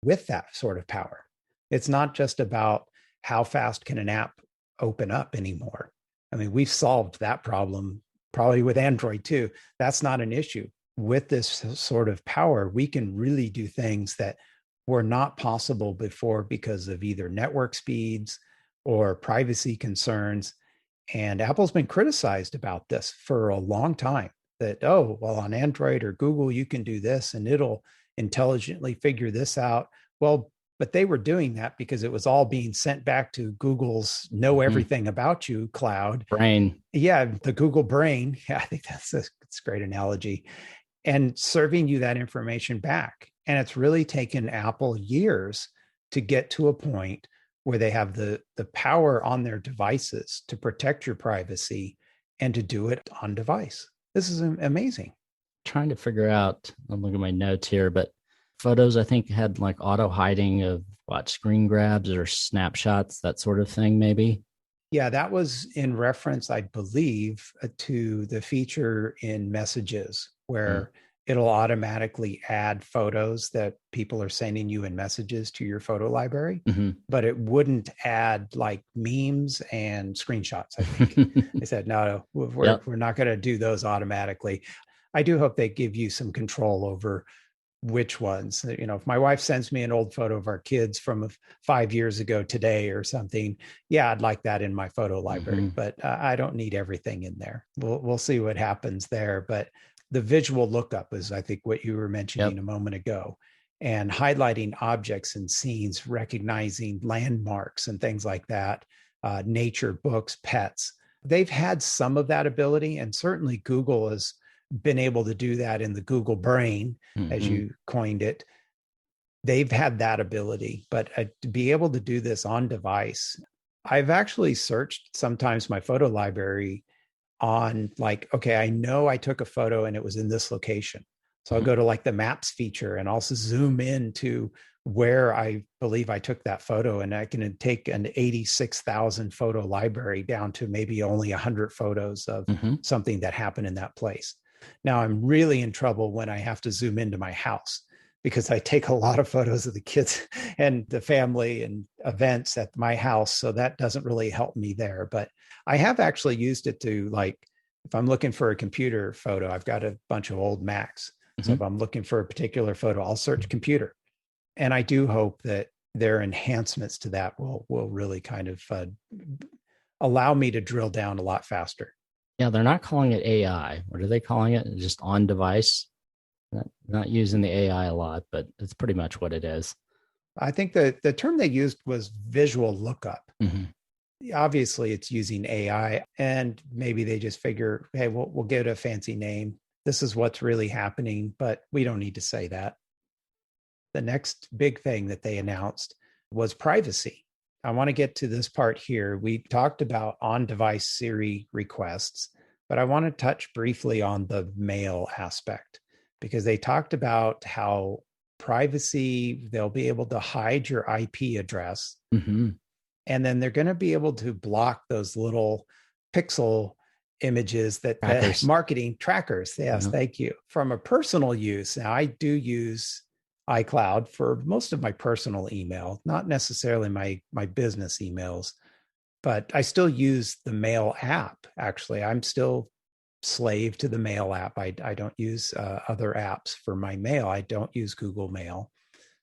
with that sort of power. It's not just about how fast can an app open up anymore. I mean, we've solved that problem probably with Android too. That's not an issue. With this sort of power, we can really do things that were not possible before because of either network speeds or privacy concerns. And Apple's been criticized about this for a long time, that, oh, well, on Android or Google, you can do this and it'll intelligently figure this out. Well, but they were doing that because it was all being sent back to Google's know everything about you cloud. Brain. Yeah, the Google brain. Yeah, I think that's a great analogy. And serving you that information back. And it's really taken Apple years to get to a point where they have the power on their devices to protect your privacy and to do it on device. This is amazing. Trying to figure out, I'm looking at my notes here, but photos, I think, had like auto hiding of screen grabs or snapshots, that sort of thing, maybe. Yeah, that was in reference, I believe, to the feature in Messages where it'll automatically add photos that people are sending you in Messages to your photo library, but it wouldn't add like memes and screenshots, I think. They said, no, we're not going to do those automatically. I do hope they give you some control over which ones. You know, if my wife sends me an old photo of our kids from 5 years ago today or something, yeah, I'd like that in my photo library, but I don't need everything in there. We'll see what happens there. But the visual lookup is, I think, what you were mentioning a moment ago, and highlighting objects and scenes, recognizing landmarks and things like that, nature, books, pets. They've had some of that ability, and certainly Google has been able to do that in the Google brain, as you coined it. They've had that ability, but to be able to do this on device, I've actually searched sometimes my photo library on like, okay, I know I took a photo and it was in this location. So I'll go to like the maps feature and also zoom in to where I believe I took that photo. And I can take an 86,000 photo library down to maybe only 100 photos of something that happened in that place. Now I'm really in trouble when I have to zoom into my house because I take a lot of photos of the kids and the family and events at my house. So that doesn't really help me there. But I have actually used it to, like, if I'm looking for a computer photo, I've got a bunch of old Macs. So if I'm looking for a particular photo, I'll search computer. And I do hope that their enhancements to that will really kind of allow me to drill down a lot faster. Yeah, they're not calling it AI. What are they calling it? Just on device? Not using the AI a lot, but it's pretty much what it is. I think the term they used was visual lookup. Obviously, it's using AI, and maybe they just figure, hey, we'll give it a fancy name. This is what's really happening, but we don't need to say that. The next big thing that they announced was privacy. I want to get to this part here. We talked about on-device Siri requests, but I want to touch briefly on the mail aspect, because they talked about how privacy, they'll be able to hide your IP address. And then they're going to be able to block those little pixel images that marketing trackers. Yes, thank you. From a personal use, now I do use iCloud for most of my personal email, not necessarily my business emails. but I still use the Mail app. Actually, I'm still slave to the Mail app. I don't use other apps for my mail. I don't use Google Mail.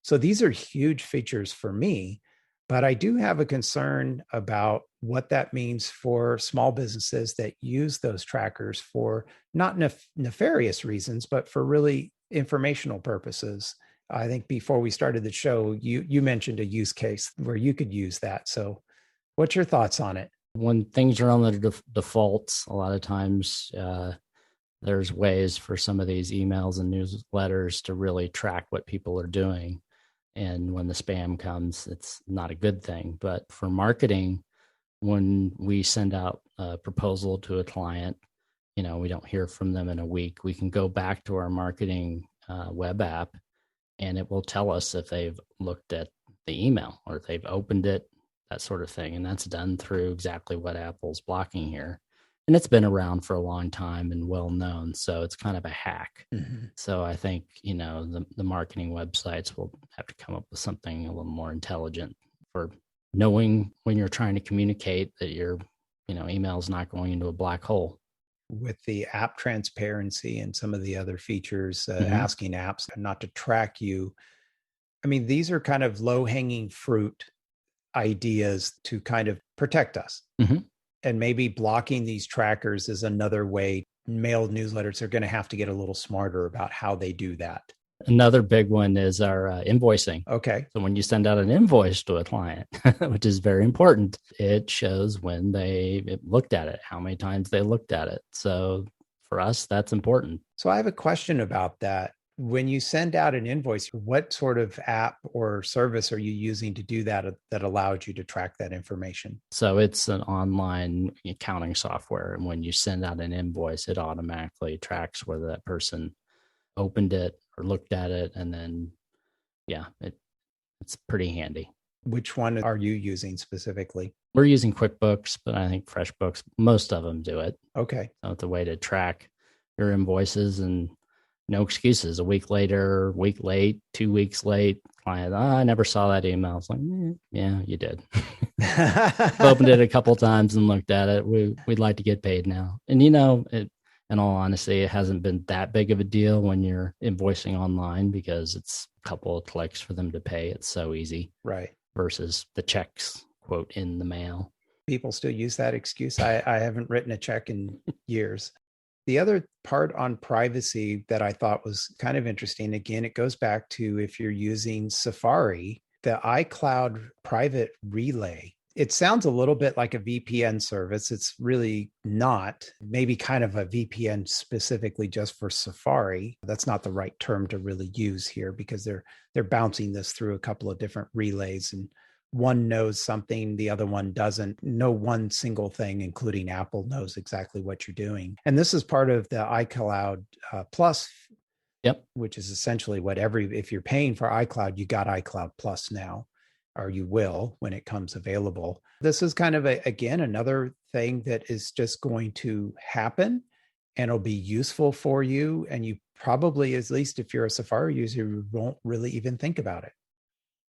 So these are huge features for me, but I do have a concern about what that means for small businesses that use those trackers for not nefarious reasons, but for really informational purposes. I think before we started the show, you mentioned a use case where you could use that. So what's your thoughts on it? When things are on the defaults, a lot of times there's ways for some of these emails and newsletters to really track what people are doing. And when the spam comes, it's not a good thing. But for marketing, when we send out a proposal to a client, we don't hear from them in a week. We can go back to our marketing web app, and it will tell us if they've looked at the email or if they've opened it, that sort of thing. And that's done through exactly what Apple's blocking here. And it's been around for a long time and well known. So it's kind of a hack. Mm-hmm. So I think, the marketing websites will have to come up with something a little more intelligent for knowing when you're trying to communicate that your, email is not going into a black hole. With the app transparency and some of the other features, asking apps not to track you. I mean, these are kind of low-hanging fruit ideas to kind of protect us. Mm-hmm. And maybe blocking these trackers is another way. Mail newsletters are going to have to get a little smarter about how they do that. Another big one is our invoicing. Okay. So when you send out an invoice to a client, which is very important, it shows when they looked at it, how many times they looked at it. So for us, that's important. So I have a question about that. When you send out an invoice, what sort of app or service are you using to do that allows you to track that information? So it's an online accounting software. And when you send out an invoice, it automatically tracks whether that person opened it or looked at it. And then, it's pretty handy. Which one are you using specifically? We're using QuickBooks, but I think FreshBooks, most of them do it. Okay. So it's a way to track your invoices and no excuses. A week later, week late, 2 weeks late, client, I never saw that email. I was like, yeah, you did. Opened it a couple of times and looked at it. We'd like to get paid now. And in all honesty, it hasn't been that big of a deal when you're invoicing online because it's a couple of clicks for them to pay. It's so easy. Right. Versus the checks, quote, in the mail. People still use that excuse. I haven't written a check in years. The other part on privacy that I thought was kind of interesting, again, it goes back to if you're using Safari, the iCloud private relay. It sounds a little bit like a VPN service. It's really not. Maybe kind of a VPN specifically just for Safari. That's not the right term to really use here because they're bouncing this through a couple of different relays, and one knows something, the other one doesn't. No one single thing, including Apple, knows exactly what you're doing. And this is part of the iCloud Plus, which is essentially what if you're paying for iCloud, you got iCloud Plus now, or you will when it comes available. This is kind of, again, another thing that is just going to happen and it'll be useful for you. And you probably, at least if you're a Safari user, you won't really even think about it.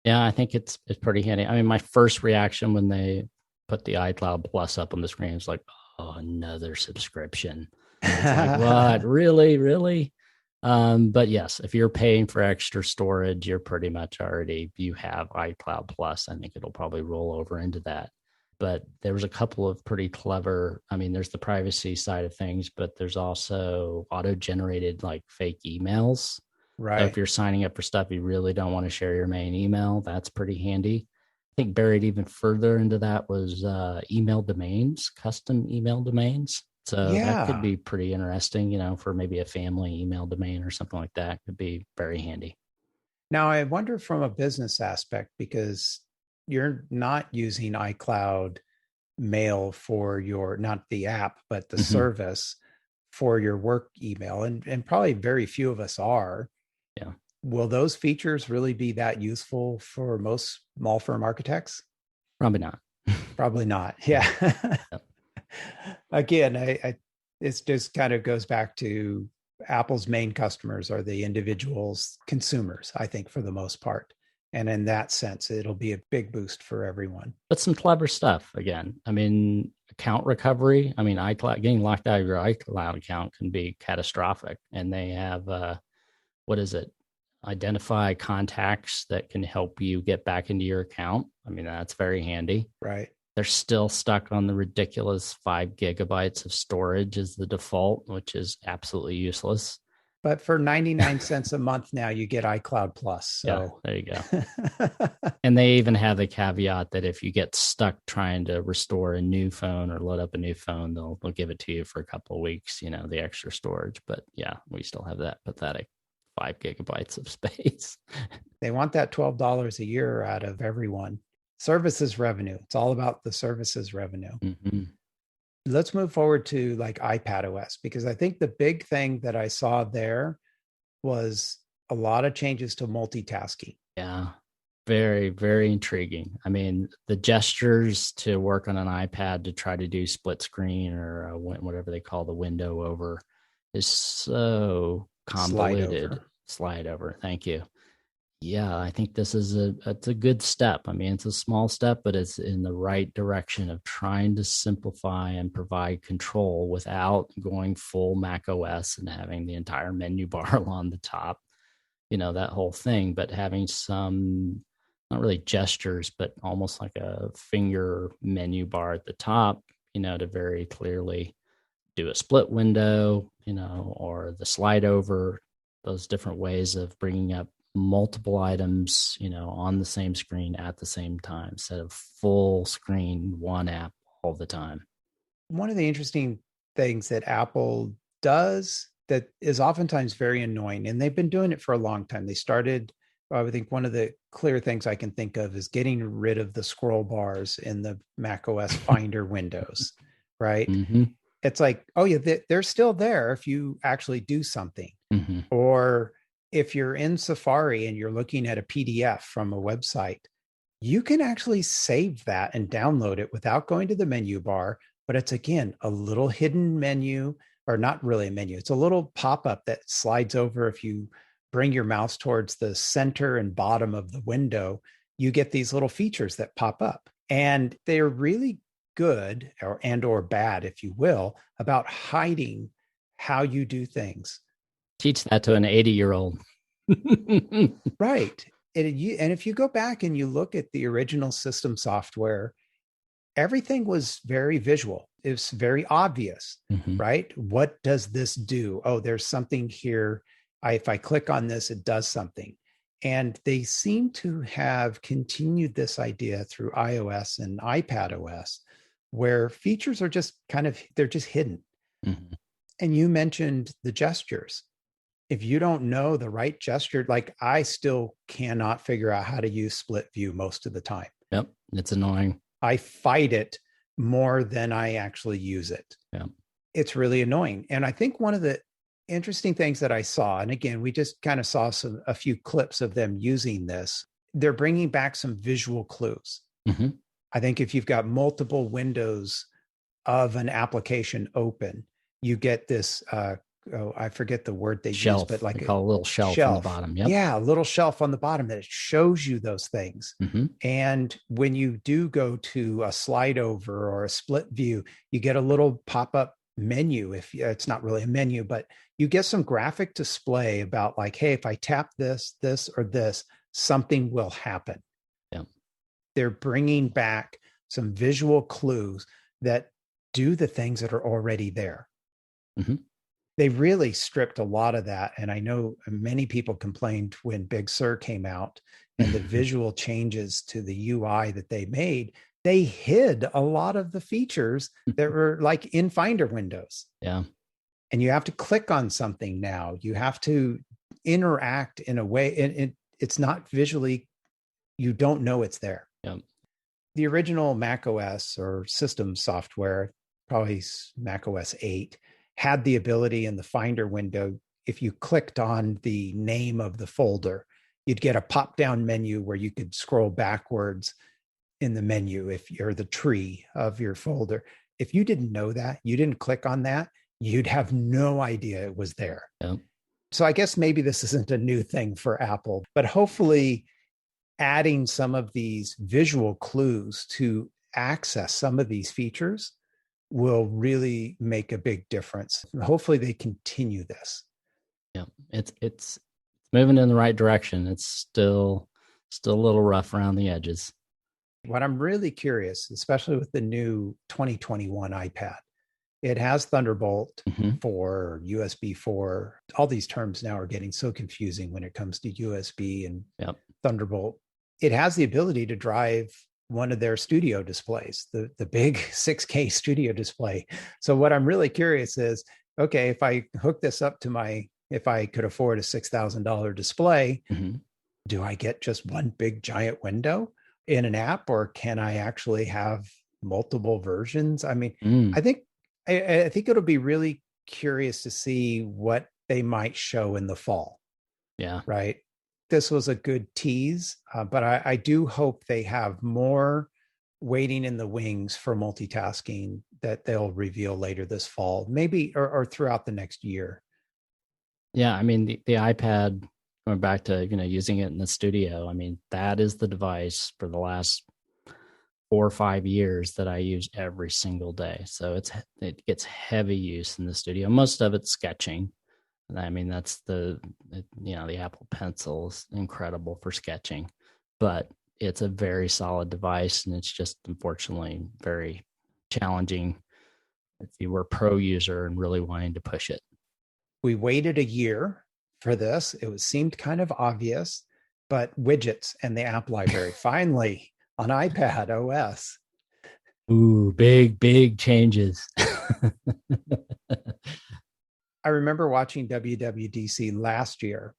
Yeah, I think it's pretty handy. I mean, my first reaction when they put the iCloud Plus up on the screen was like, oh, another subscription. It's like, what? Really? But yes, if you're paying for extra storage, you're pretty much you have iCloud Plus. I think it'll probably roll over into that. But there was a couple of pretty clever, there's the privacy side of things, but there's also auto-generated like fake emails. Right. So if you're signing up for stuff you really don't want to share your main email, that's pretty handy. I think buried even further into that was email domains, custom email domains. So that could be pretty interesting, for maybe a family email domain or something like that. Could be very handy. Now, I wonder from a business aspect, because you're not using iCloud Mail for not the app, but the service for your work email. And probably very few of us are. Yeah. Will those features really be that useful for most small firm architects? Probably not. Probably not. Yeah. Yep. Again, it just kind of goes back to Apple's main customers are the individuals, consumers, I think, for the most part. And in that sense, it'll be a big boost for everyone. But some clever stuff again. I mean, account recovery. I mean, iCloud, getting locked out of your iCloud account can be catastrophic. And they have, what is it? Identify contacts that can help you get back into your account. I mean, that's very handy. Right. They're still stuck on the ridiculous 5 gigabytes of storage as the default, which is absolutely useless. But for 99 cents a month now, you get iCloud Plus. So yeah, there you go. And they even have the caveat that if you get stuck trying to restore a new phone or load up a new phone, they'll give it to you for a couple of weeks, the extra storage. But yeah, we still have that pathetic 5 gigabytes of space. They want that $12 a year out of everyone. Services revenue. It's all about the services revenue. Mm-hmm. Let's move forward to like iPadOS, because I think the big thing that I saw there was a lot of changes to multitasking. Yeah, very, very intriguing. I mean, the gestures to work on an iPad to try to do split screen or whatever they call the window over is so convoluted. Slide over. Thank you. Yeah, I think this is it's a good step. I mean, it's a small step, but it's in the right direction of trying to simplify and provide control without going full Mac OS and having the entire menu bar on the top, that whole thing, but having some, not really gestures, but almost like a finger menu bar at the top, to very clearly do a split window, or the slide over, those different ways of bringing up multiple items, on the same screen at the same time, instead of full screen, one app all the time. One of the interesting things that Apple does that is oftentimes very annoying, and they've been doing it for a long time. They started, I think one of the clear things I can think of is getting rid of the scroll bars in the macOS Finder windows, right? Mm-hmm. It's like, oh yeah, they're still there if you actually do something. Mm-hmm. Or if you're in Safari and you're looking at a PDF from a website, you can actually save that and download it without going to the menu bar. But it's, again, a little hidden menu, or not really a menu. It's a little pop-up that slides over. If you bring your mouse towards the center and bottom of the window, you get these little features that pop up. And they're really good or bad, if you will, about hiding how you do things. Teach that to an 80-year-old. Right. And if you go back and you look at the original system software, everything was very visual. It was very obvious, mm-hmm. right? What does this do? Oh, there's something here. If I click on this, it does something. And they seem to have continued this idea through iOS and iPadOS, where features are just they're just hidden. Mm-hmm. And you mentioned the gestures. If you don't know the right gesture, like I still cannot figure out how to use split view most of the time. Yep. It's annoying. I fight it more than I actually use it. Yeah. It's really annoying. And I think one of the interesting things that I saw, and again, we just kind of saw a few clips of them using this, they're bringing back some visual clues. Mm-hmm. I think if you've got multiple windows of an application open, you get this, I forget the word they use, but like a little shelf on the bottom. Yep. Yeah, a little shelf on the bottom that shows you those things. Mm-hmm. And when you do go to a slide over or a split view, you get a little pop-up menu. If it's not really a menu, but you get some graphic display about like, hey, if I tap this, or this, something will happen. Yeah. They're bringing back some visual clues that do the things that are already there. Mm-hmm. They really stripped a lot of that. And I know many people complained when Big Sur came out and the visual changes to the UI that they made, they hid a lot of the features that were like in Finder windows. Yeah. And you have to click on something now. You have to interact in a way, and it's not visually, you don't know it's there. Yeah. The original Mac OS or system software, probably Mac OS 8, had the ability in the Finder window, if you clicked on the name of the folder, you'd get a pop-down menu where you could scroll backwards in the menu if you're the tree of your folder. If you didn't know that, you didn't click on that, you'd have no idea it was there. Yeah. So I guess maybe this isn't a new thing for Apple, but hopefully adding some of these visual clues to access some of these features will really make a big difference. Hopefully they continue this. Yeah, it's moving in the right direction. It's still a little rough around the edges. What I'm really curious, especially with the new 2021 iPad, it has Thunderbolt 4, USB 4. All these terms now are getting so confusing when it comes to USB and Thunderbolt. It has the ability to drive one of their studio displays, the big 6K studio display. So what I'm really curious is, okay, if I hook this up to if I could afford a $6,000 display, do I get just one big giant window in an app, or can I actually have multiple versions? I mean, I think it'll be really curious to see what they might show in the fall. Yeah. Right. This was a good tease, but I do hope they have more waiting in the wings for multitasking that they'll reveal later this fall, maybe, or throughout the next year. Yeah. I mean, the iPad, going back to, using it in the studio, I mean, that is the device for the last 4 or 5 years that I use every single day. So it gets heavy use in the studio. Most of it's sketching. I mean, that's the Apple Pencil is incredible for sketching, but it's a very solid device, and it's just unfortunately very challenging if you were a pro user and really wanting to push it. We waited a year for this. It seemed kind of obvious, but widgets and the app library finally on iPad OS. Ooh, big changes. I remember watching WWDC last year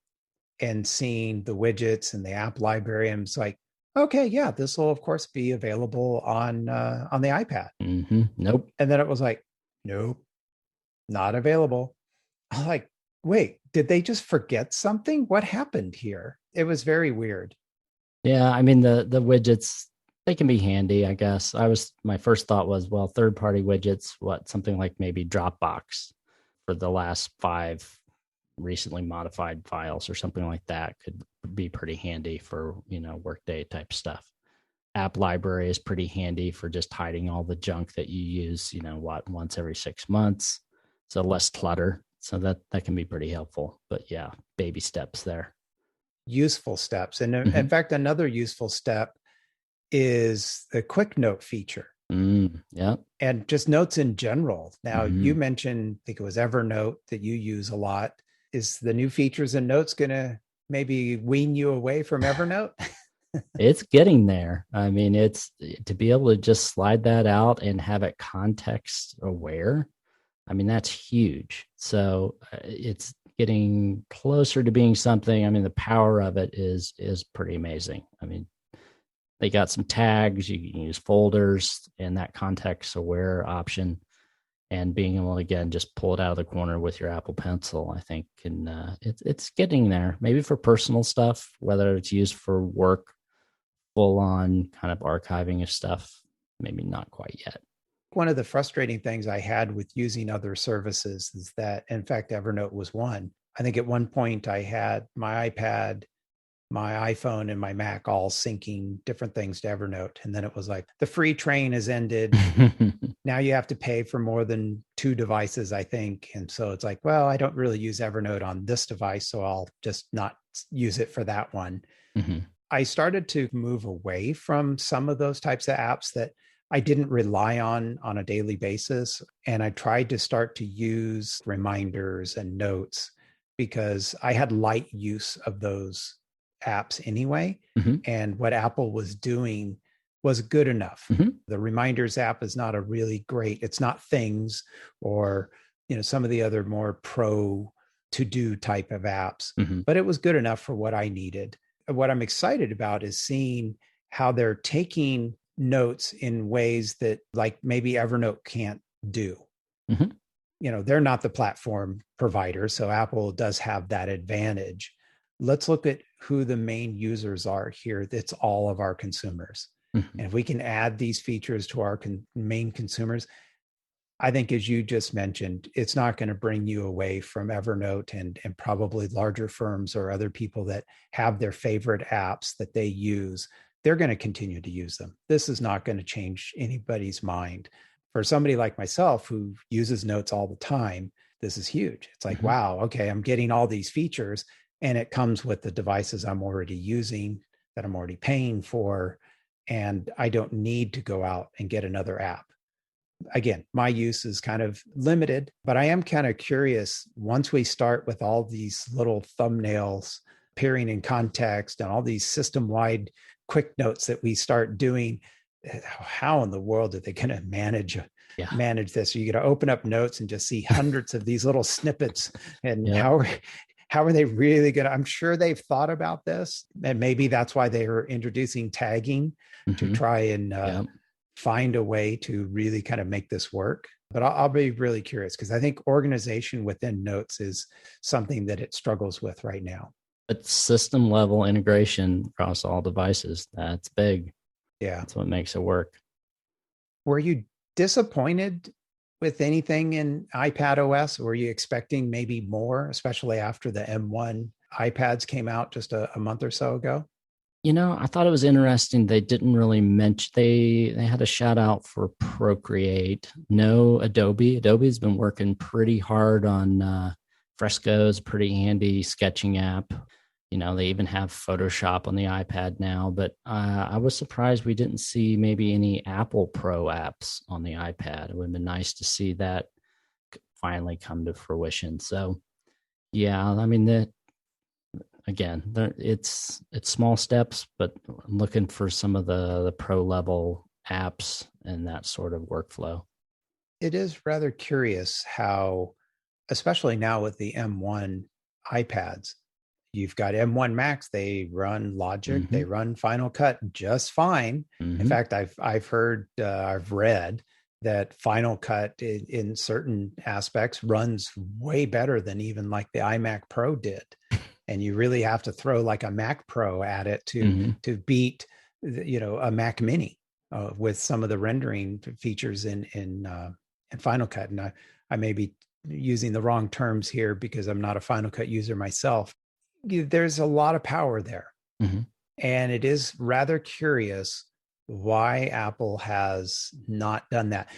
and seeing the widgets and the app library. And it's like, okay, yeah, this will of course be available on the iPad. Nope. And then it was like, nope, not available. I'm like, wait, did they just forget something? What happened here? It was very weird. Yeah, I mean the widgets, they can be handy, I guess. My first thought was, well, third-party widgets, something like maybe Dropbox for the last 5 recently modified files or something like that could be pretty handy for, workday type stuff. App library is pretty handy for just hiding all the junk that you use, once every 6 months. So less clutter. So that can be pretty helpful. But yeah, baby steps there. Useful steps. And in fact, another useful step is the quick note feature. Yeah. And just notes in general. Now, you mentioned, I think it was Evernote that you use a lot. Is the new features in Notes going to maybe wean you away from Evernote? It's getting there. I mean, it's to be able to just slide that out and have it context aware. I mean, that's huge. So it's getting closer to being something. I mean, the power of it is pretty amazing. I mean, they got some tags, you can use folders and that context aware option, and being able to, again, just pull it out of the corner with your Apple Pencil, I think it's getting there. Maybe for personal stuff, whether it's used for work, full on kind of archiving of stuff, maybe not quite yet. One of the frustrating things I had with using other services is that, in fact, Evernote was one. I think at one point I had my iPad, my iPhone, and my Mac all syncing different things to Evernote. And then it was like, the free train has ended. Now you have to pay for more than 2 devices, I think. And so it's like, well, I don't really use Evernote on this device, so I'll just not use it for that one. I started to move away from some of those types of apps that I didn't rely on a daily basis. And I tried to start to use reminders and notes because I had light use of those apps anyway. And what Apple was doing was good enough. The reminders app is not it's not Things or, some of the other more pro to-do type of apps, but it was good enough for what I needed. What I'm excited about is seeing how they're taking notes in ways that like maybe Evernote can't do. They're not the platform provider, so Apple does have that advantage. Let's look at who the main users are here. It's all of our consumers. And if we can add these features to our main consumers, I think, as you just mentioned, it's not going to bring you away from Evernote and probably larger firms or other people that have their favorite apps that they use. They're going to continue to use them. This is not going to change anybody's mind. For somebody like myself who uses notes all the time, this is huge. It's like, wow, okay, I'm getting all these features and it comes with the devices I'm already using, that I'm already paying for, and I don't need to go out and get another app. Again, my use is kind of limited, but I am kind of curious, once we start with all these little thumbnails appearing in context and all these system-wide quick notes that we start doing, how in the world are they going to manage this? Are you going to open up notes and just see hundreds of these little snippets? And how are they really going to? I'm sure they've thought about this, and maybe that's why they are introducing tagging to try and find a way to really kind of make this work. But I'll be really curious, because I think organization within notes is something that it struggles with right now. But system level integration across all devices, that's big. Yeah. That's what makes it work. Were you disappointed with anything in iPad OS? Were you expecting maybe more, especially after the M1 iPads came out just a month or so ago? I thought it was interesting. They didn't really mention, they had a shout out for Procreate. No Adobe. Adobe's been working pretty hard on Fresco's pretty handy sketching app. They even have Photoshop on the iPad now, but I was surprised we didn't see maybe any Apple Pro apps on the iPad. It would have been nice to see that finally come to fruition. So, yeah, I mean, it's small steps, but I'm looking for some of the pro level apps and that sort of workflow. It is rather curious how, especially now with the M1 iPads, you've got M1 Max, they run Logic, they run Final Cut just fine. In fact, I've heard, I've read that Final Cut in certain aspects runs way better than even like the iMac Pro did. And you really have to throw like a Mac Pro at it to beat, a Mac Mini with some of the rendering features in Final Cut. And I may be using the wrong terms here because I'm not a Final Cut user myself. There's a lot of power there. And it is rather curious why Apple has not done that.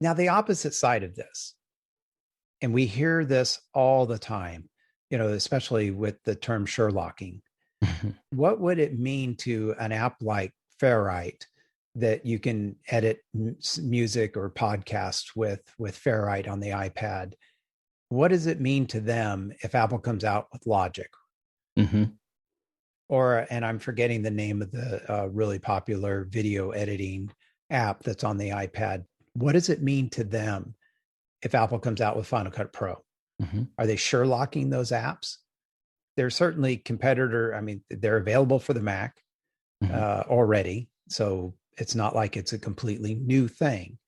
Now, the opposite side of this, and we hear this all the time, especially with the term Sherlocking. What would it mean to an app like Ferrite that you can edit music or podcasts with Ferrite on the iPad? What does it mean to them if Apple comes out with Logic? And I'm forgetting the name of the really popular video editing app that's on the iPad. What does it mean to them if Apple comes out with Final Cut Pro? Are they Sherlocking those apps? They're certainly competitor. I mean, they're available for the Mac already. So it's not like it's a completely new thing.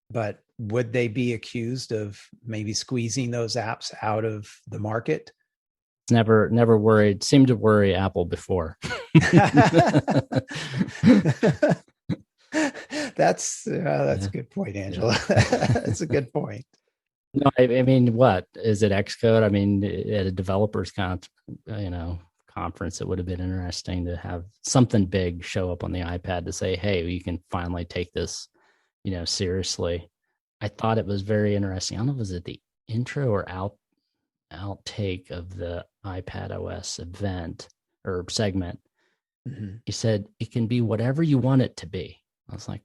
But would they be accused of maybe squeezing those apps out of the market? Never worried. Seemed to worry Apple before. That's a good point, Angelo. That's a good point. No, I mean, what is it? Xcode? I mean, at a developers conference, it would have been interesting to have something big show up on the iPad to say, "Hey, you can finally take this, seriously." I thought it was very interesting. I don't know if it was at the intro or outtake of the iPad OS event or segment. He said it can be whatever you want it to be. I was like,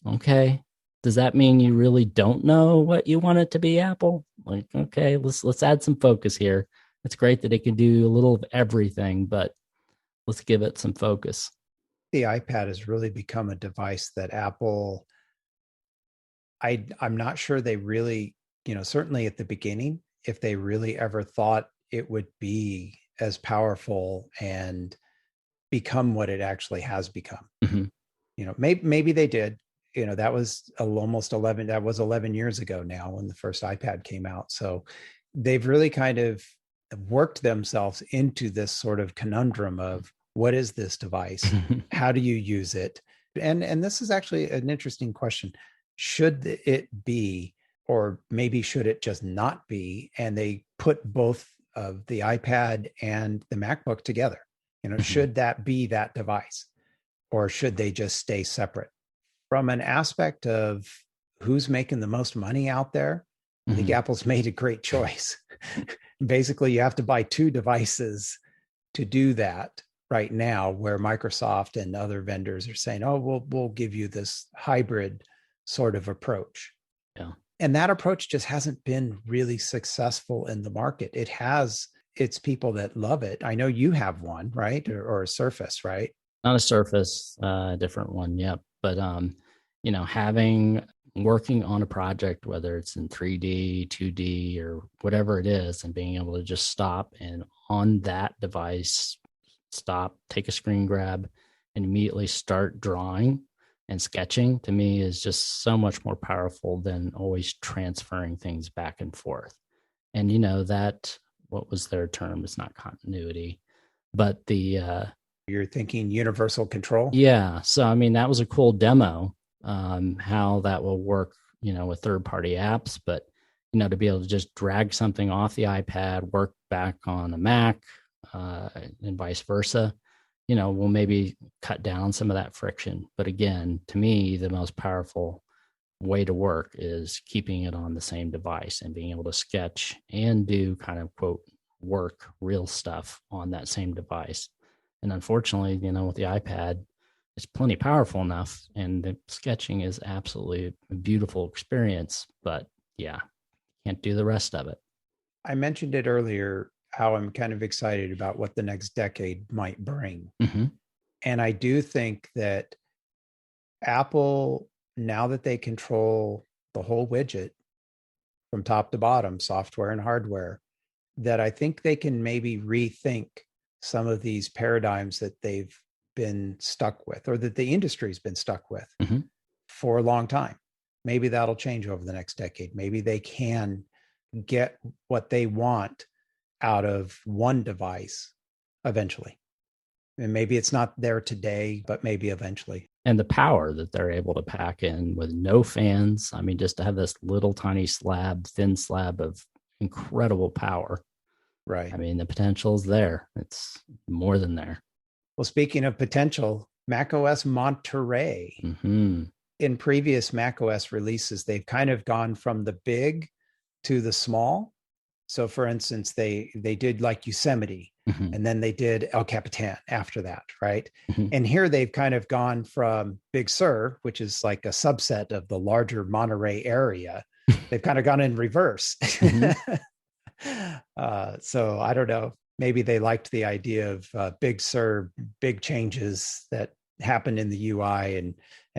okay. Does that mean you really don't know what you want it to be, Apple? Like, okay, let's add some focus here. It's great that it can do a little of everything, but let's give it some focus. The iPad has really become a device that Apple, I'm not sure they really, certainly at the beginning, if they really ever thought it would be as powerful and become what it actually has become. Maybe they did. That was almost 11 years ago now when the first iPad came out. So they've really kind of worked themselves into this sort of conundrum of what is this device? How do you use it? And this is actually an interesting question. should it be, or maybe should it just not be? And they put both of the iPad and the MacBook together. Should that be that device, or should they just stay separate? From an aspect of who's making the most money out there, I think Apple's made a great choice. Basically, you have to buy two devices to do that right now, where Microsoft and other vendors are saying, oh, we'll give you this hybrid sort of approach. Yeah. And that approach just hasn't been really successful in the market. It has its people that love it. I know you have one, right? Or a Surface, right? Not a Surface, a different one. Yep. But, working on a project, whether it's in 3D, 2D, or whatever it is, and being able to just stop and on that device, stop, take a screen grab, and immediately start drawing and sketching, to me, is just so much more powerful than always transferring things back and forth. And, that, what was their term? It's not continuity, but you're thinking universal control? Yeah. So, that was a cool demo, how that will work, with third-party apps, but, to be able to just drag something off the iPad, work back on a Mac, and vice versa, will maybe cut down some of that friction. But again, to me, the most powerful way to work is keeping it on the same device and being able to sketch and do kind of quote work real stuff on that same device. And unfortunately, with the iPad, it's plenty powerful enough, and the sketching is absolutely a beautiful experience, but yeah, can't do the rest of it. I mentioned it earlier, how I'm kind of excited about what the next decade might bring. And I do think that Apple, now that they control the whole widget from top to bottom, software and hardware, that I think they can maybe rethink some of these paradigms that they've been stuck with, or that the industry's been stuck with for a long time. Maybe that'll change over the next decade. Maybe they can get what they want out of one device eventually. And maybe it's not there today, but maybe eventually. And the power that they're able to pack in with no fans. Just to have this little tiny thin slab of incredible power. Right. The potential is there. It's more than there. Well, speaking of potential, macOS Monterey. In previous macOS releases, they've kind of gone from the big to the small. So for instance, they did like Yosemite, and then they did El Capitan after that, right? And here they've kind of gone from Big Sur, which is like a subset of the larger Monterey area. They've kind of gone in reverse. So I don't know. Maybe they liked the idea of Big Sur, big changes that happened in the UI, and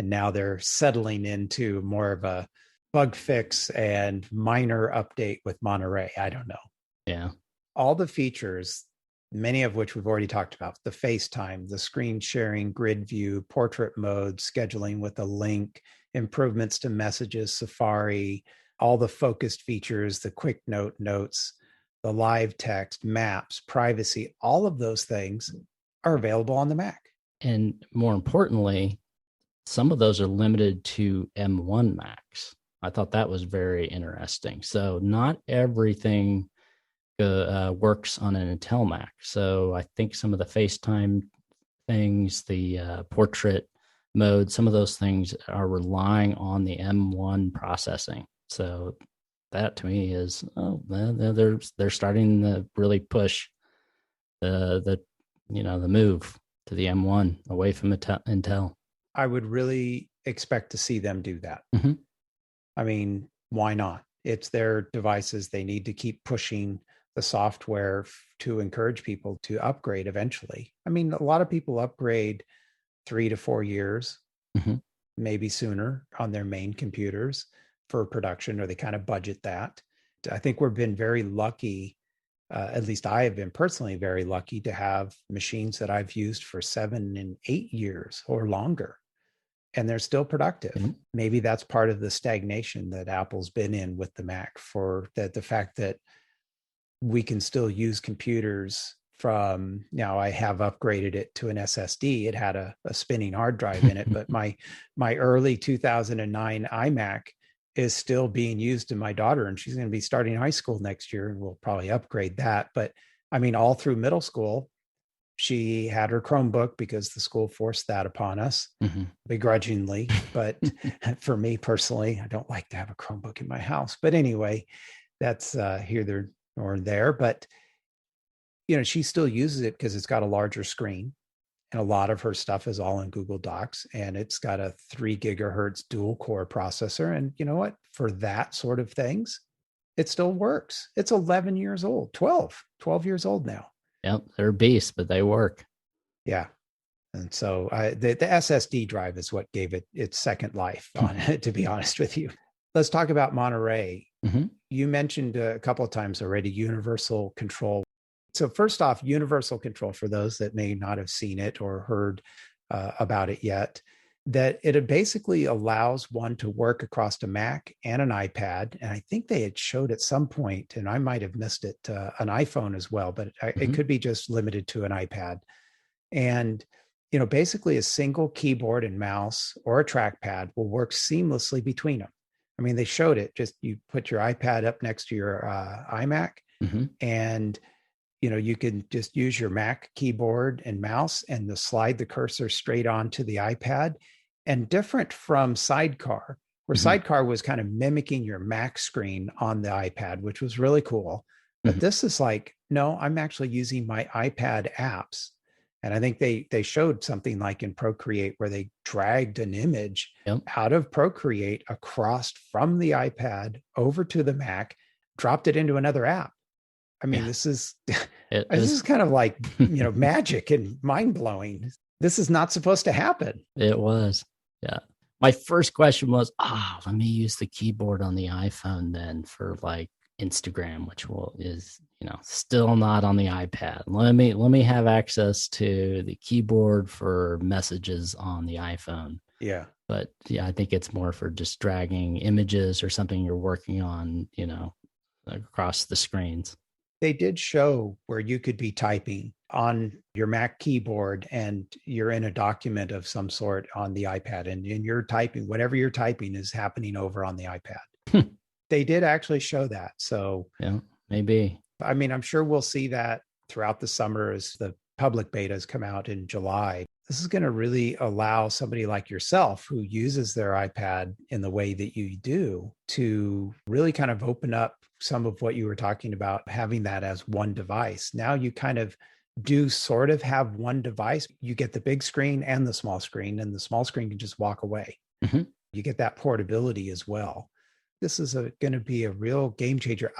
now they're settling into more of a bug fix and minor update with Monterey. I don't know. Yeah. All the features, many of which we've already talked about, the FaceTime, the screen sharing, grid view, portrait mode, scheduling with a link, improvements to messages, Safari, all the focused features, the quick notes, the live text, maps, privacy, all of those things are available on the Mac. And more importantly, some of those are limited to M1 Macs. I thought that was very interesting. So not everything works on an Intel Mac. So I think some of the FaceTime things, the portrait mode, some of those things are relying on the M1 processing. So that to me is, they're starting to really push the move to the M1 away from Intel. I would really expect to see them do that. Why not? It's their devices. They need to keep pushing the software to encourage people to upgrade eventually. A lot of people upgrade 3 to 4 years, maybe sooner, on their main computers for production, or they kind of budget that. I think we've been very lucky, at least I have been personally very lucky, to have machines that I've used for 7 and 8 years or longer, and they're still productive. Maybe that's part of the stagnation that Apple's been in with the Mac, for that the fact that we can still use computers from, now I have upgraded it to an SSD. It had a spinning hard drive in it, but my early 2009 iMac is still being used in my daughter, and she's going to be starting high school next year, and we'll probably upgrade that. But I mean, all through middle school, she had her Chromebook because the school forced that upon us begrudgingly. But for me personally, I don't like to have a Chromebook in my house. But anyway, that's here or there. But, she still uses it because it's got a larger screen. And a lot of her stuff is all in Google Docs, and it's got a 3 gigahertz dual core processor. And you know what? For that sort of things, it still works. It's 11 years old, 12 years old now. Yep. They're beasts, but they work. Yeah. And so the SSD drive is what gave it its second life on it, to be honest with you. Let's talk about Monterey. You mentioned a couple of times already universal control. So first off, universal control, for those that may not have seen it or heard about it yet, that it basically allows one to work across a Mac and an iPad. And I think they had showed at some point, and I might have missed it, an iPhone as well, but it could be just limited to an iPad. And, basically a single keyboard and mouse or a trackpad will work seamlessly between them. I mean, they showed it, just you put your iPad up next to your iMac and you can just use your Mac keyboard and mouse and slide the cursor straight onto the iPad. And different from Sidecar, where Sidecar was kind of mimicking your Mac screen on the iPad, which was really cool. But this is like, no, I'm actually using my iPad apps. And I think they showed something like in Procreate where they dragged an image out of Procreate across from the iPad over to the Mac, dropped it into another app. I mean, this is kind of like, magic and mind blowing. This is not supposed to happen. It was. Yeah. My first question was, let me use the keyboard on the iPhone then for like Instagram, which is, still not on the iPad. Let me have access to the keyboard for messages on the iPhone. Yeah. But yeah, I think it's more for just dragging images or something you're working on, across the screens. They did show where you could be typing on your Mac keyboard and you're in a document of some sort on the iPad, and you're typing, whatever you're typing is happening over on the iPad. They did actually show that. So yeah, maybe. I mean, I'm sure we'll see that throughout the summer as the public betas come out in July. This is going to really allow somebody like yourself who uses their iPad in the way that you do to really kind of open up some of what you were talking about, having that as one device. Now you kind of do sort of have one device. You get the big screen and the small screen, and the small screen can just walk away. You get that portability as well. This is going to be a real game changer.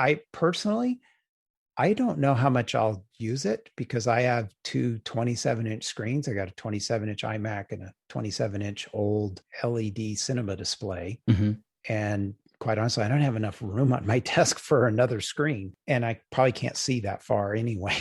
I don't know how much I'll use it because I have two 27-inch screens. I got a 27-inch iMac and a 27-inch old LED cinema display. And quite honestly, I don't have enough room on my desk for another screen. And I probably can't see that far anyway.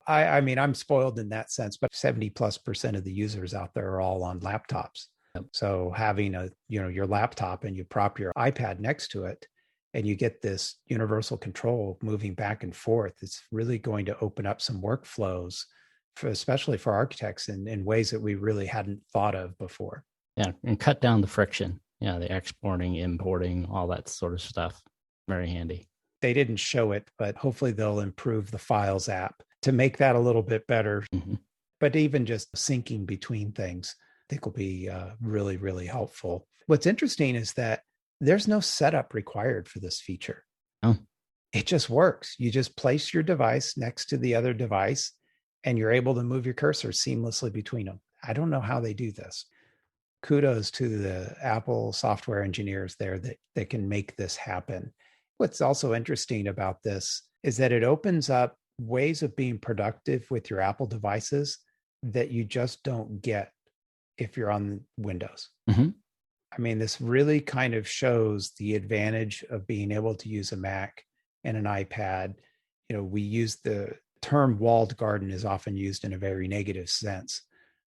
I mean, I'm spoiled in that sense, but 70+% of the users out there are all on laptops. So having your laptop and you prop your iPad next to it, and you get this universal control moving back and forth, it's really going to open up some workflows, especially for architects in ways that we really hadn't thought of before. Yeah, and cut down the friction. Yeah, the exporting, importing, all that sort of stuff. Very handy. They didn't show it, but hopefully they'll improve the Files app to make that a little bit better. But even just syncing between things, I think will be really, really helpful. What's interesting is that there's no setup required for this feature. It just works. You just place your device next to the other device and you're able to move your cursor seamlessly between them. I don't know how they do this. Kudos to the Apple software engineers there that can make this happen. What's also interesting about this is that it opens up ways of being productive with your Apple devices that you just don't get if you're on Windows. I mean, this really kind of shows the advantage of being able to use a Mac and an iPad. We use the term walled garden is often used in a very negative sense,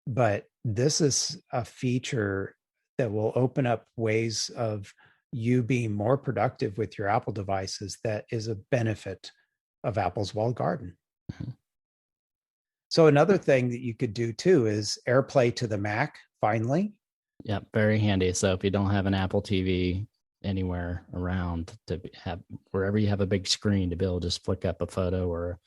but this is a feature that will open up ways of you being more productive with your Apple devices that is a benefit of Apple's walled garden. So another thing that you could do too is AirPlay to the Mac, finally. Yeah, very handy. So if you don't have an Apple TV anywhere around, to have wherever you have a big screen, to be able to just flick up a photo or a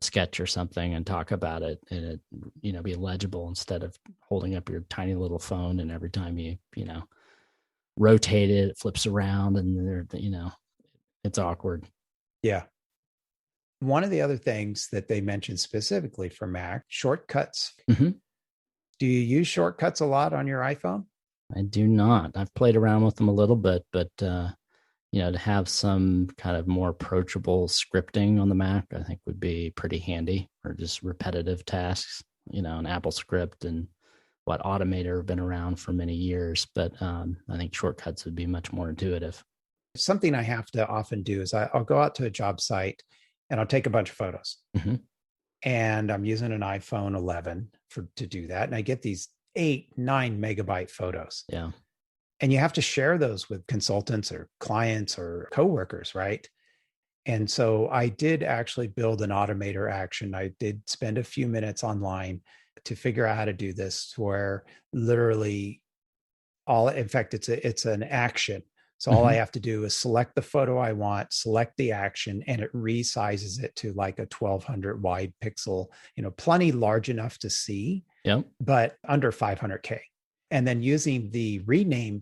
sketch or something and talk about it, and it, be legible instead of holding up your tiny little phone, and every time you rotate it, it flips around, and it's awkward. Yeah. One of the other things that they mentioned specifically for Mac, shortcuts. Mm-hmm. Do you use shortcuts a lot on your iPhone? I do not. I've played around with them a little bit, but to have some kind of more approachable scripting on the Mac, I think would be pretty handy, or just repetitive tasks, an Apple script and Automator have been around for many years, but I think shortcuts would be much more intuitive. Something I have to often do is I'll go out to a job site and I'll take a bunch of photos. Mm-hmm. And I'm using an iPhone 11 to do that. And I get these 8-9 megabyte photos. Yeah. And you have to share those with consultants or clients or coworkers, right? And so I did actually build an Automator action. I did spend a few minutes online to figure out how to do this, where literally in fact, it's an action. So all I have to do is select the photo I want, select the action, and it resizes it to like a 1200 wide pixel, plenty large enough to see, but under 500K. And then using the rename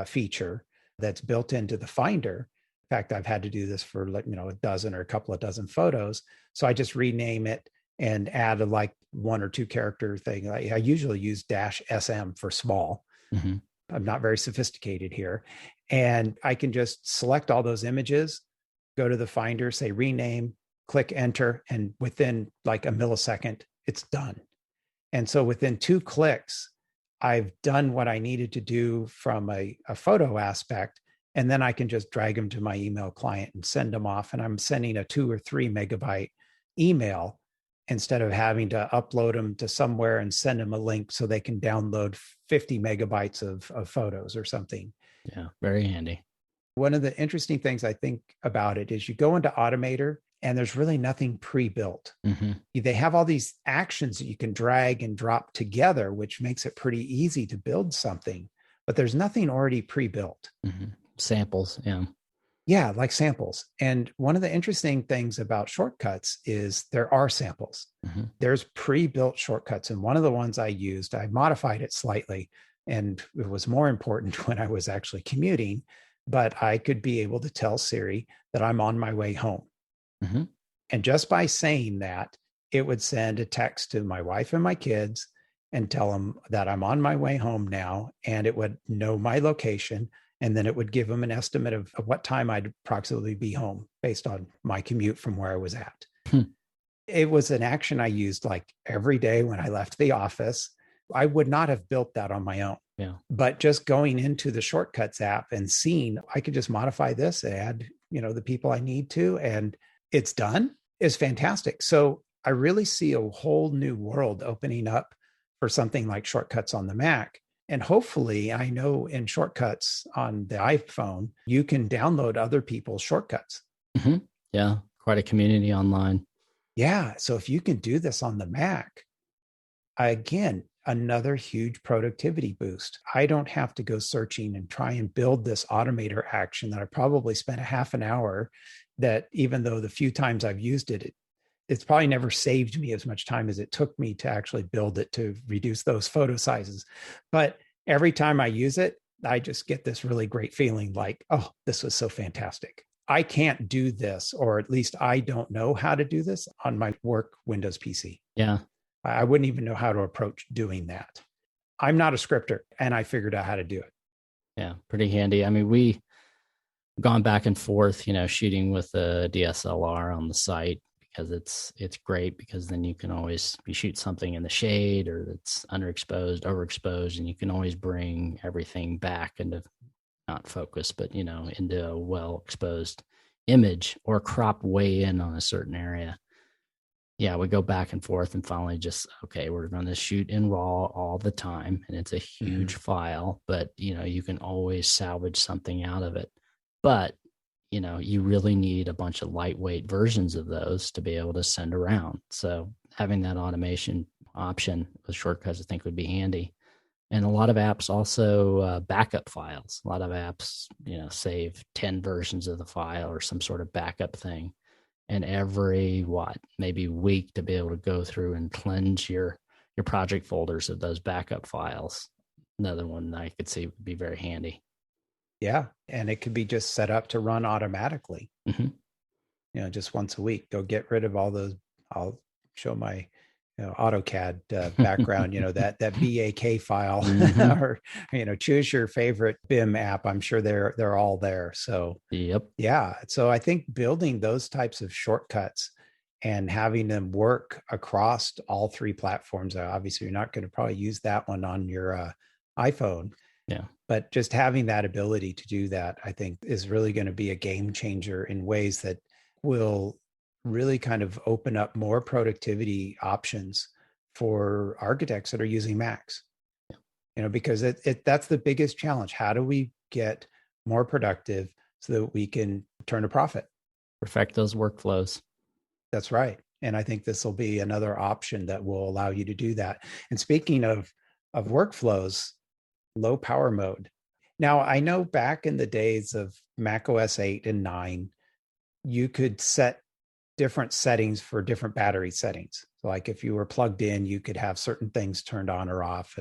feature that's built into the Finder. In fact, I've had to do this for a dozen or a couple of dozen photos. So I just rename it and add a 1 or 2 character thing. I usually use -SM for small. Mm-hmm. I'm not very sophisticated here. And I can just select all those images, go to the Finder, say rename, click enter, and within like a millisecond, it's done. And so within 2 clicks, I've done what I needed to do from a photo aspect. And then I can just drag them to my email client and send them off. And I'm sending a 2 or 3 megabyte email instead of having to upload them to somewhere and send them a link so they can download 50 megabytes of photos or something. Yeah, very handy. One of the interesting things I think about it is you go into Automator and there's really nothing pre-built. Mm-hmm. They have all these actions that you can drag and drop together, which makes it pretty easy to build something, but there's nothing already pre-built. Mm-hmm. Samples, yeah. Yeah, like samples. And one of the interesting things about shortcuts is there are samples. Mm-hmm. There's pre-built shortcuts. And one of the ones I used, I modified it slightly, and it was more important when I was actually commuting, but I could be able to tell Siri that I'm on my way home. Mm-hmm. And just by saying that, it would send a text to my wife and my kids and tell them that I'm on my way home now, and it would know my location. And then it would give them an estimate of what time I'd approximately be home based on my commute from where I was at. It was an action I used like every day when I left the office. I would not have built that on my own. Yeah. But just going into the Shortcuts app and seeing, I could just modify this, add, the people I need to, and it's done, is fantastic. So I really see a whole new world opening up for something like Shortcuts on the Mac. And hopefully, I know in Shortcuts on the iPhone, you can download other people's shortcuts. Mm-hmm. Yeah, quite a community online. Yeah. So if you can do this on the Mac, again, another huge productivity boost. I don't have to go searching and try and build this Automator action that I probably spent a half an hour, that even though the few times I've used it, it's probably never saved me as much time as it took me to actually build it to reduce those photo sizes. But every time I use it, I just get this really great feeling like, oh, this was so fantastic. I can't do this, or at least I don't know how to do this on my work Windows PC. Yeah. I wouldn't even know how to approach doing that. I'm not a scripter, and I figured out how to do it. Yeah, pretty handy. I mean, we gone back and forth, shooting with a DSLR on the site, because it's great, because then you can always shoot something in the shade or that's underexposed, overexposed, and you can always bring everything back into not focus, but into a well exposed image, or crop way in on a certain area. Yeah, we go back and forth, and finally just, okay, we're going to shoot in RAW all the time, and it's a huge file, but you can always salvage something out of it. But you really need a bunch of lightweight versions of those to be able to send around. So having that automation option with shortcuts, I think would be handy. And a lot of apps also backup files. A lot of apps, save 10 versions of the file or some sort of backup thing. And every maybe week to be able to go through and cleanse your project folders of those backup files. Another one that I could see would be very handy. Yeah. And it could be just set up to run automatically. Mm-hmm. Just once a week, go get rid of all those. I'll show my AutoCAD background, that BAK file, Mm-hmm. or, choose your favorite BIM app. I'm sure they're all there. So, Yep. yeah. So I think building those types of shortcuts and having them work across all three platforms, obviously you're not going to probably use that one on your iPhone. Yeah. But just having that ability to do that, I think is really going to be a game changer in ways that will really kind of open up more productivity options for architects that are using Macs. Because that's the biggest challenge. How do we get more productive so that we can turn a profit? Perfect those workflows. That's right. And I think this will be another option that will allow you to do that. And speaking of workflows, low power mode. Now, I know back in the days of Mac OS 8 and 9, you could set different settings for different battery settings. So like if you were plugged in, you could have certain things turned on or off,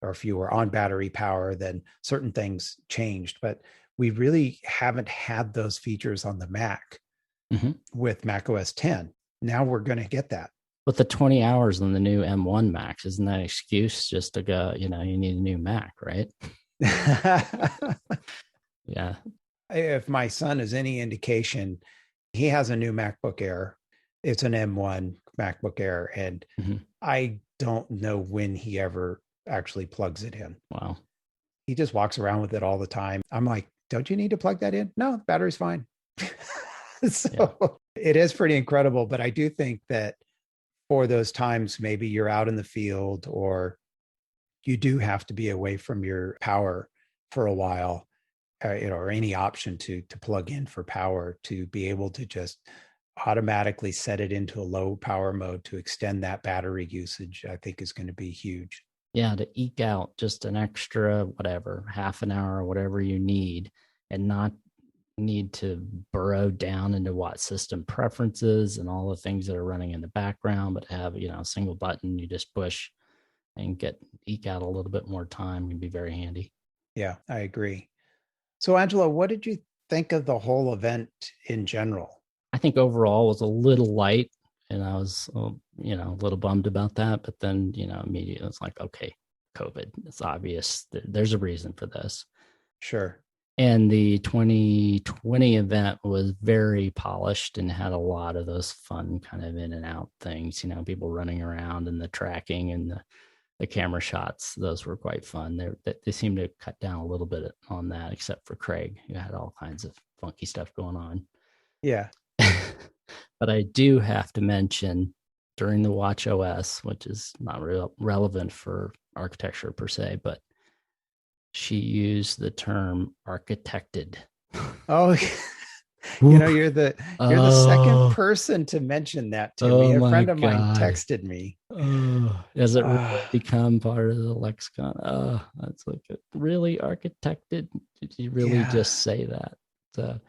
or if you were on battery power, then certain things changed. But we really haven't had those features on the Mac with Mac OS 10. Now we're going to get that. With the 20 hours on the new M1 Max, isn't that an excuse just to go, you need a new Mac, right? Yeah. If my son is any indication, he has a new MacBook Air. It's an M1 MacBook Air. And I don't know when he ever actually plugs it in. Wow. He just walks around with it all the time. I'm like, don't you need to plug that in? No, the battery's fine. So It is pretty incredible. But I do think that for those times, maybe you're out in the field or you do have to be away from your power for a while, or any option to plug in for power, to be able to just automatically set it into a low power mode to extend that battery usage, I think is going to be huge. Yeah, to eke out just an extra, half an hour, whatever you need, and not need to burrow down into what system preferences and all the things that are running in the background, but have, a single button you just push and eke out a little bit more time can be very handy. Yeah, I agree. So Angelo, what did you think of the whole event in general? I think overall it was a little light, and I was, a little bummed about that. But then, immediately it's like, okay, COVID, it's obvious. There's a reason for this. Sure. And the 2020 event was very polished and had a lot of those fun kind of in and out things, people running around and the tracking and the camera shots. Those were quite fun. They seemed to cut down a little bit on that, except for Craig, who had all kinds of funky stuff going on. Yeah. But I do have to mention during the Watch OS, which is not relevant for architecture per se, but she used the term architected. Oh, you're the second person to mention that to me. A friend of mine texted me. Does it really become part of the lexicon? That's like really architected. Did you really just say that? So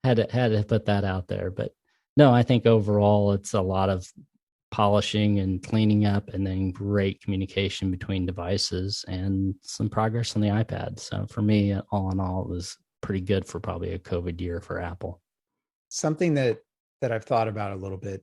had to put that out there. But no, I think overall it's a lot of polishing and cleaning up, and then great communication between devices and some progress on the iPad. So for me, all in all, it was pretty good for probably a COVID year for Apple. Something that I've thought about a little bit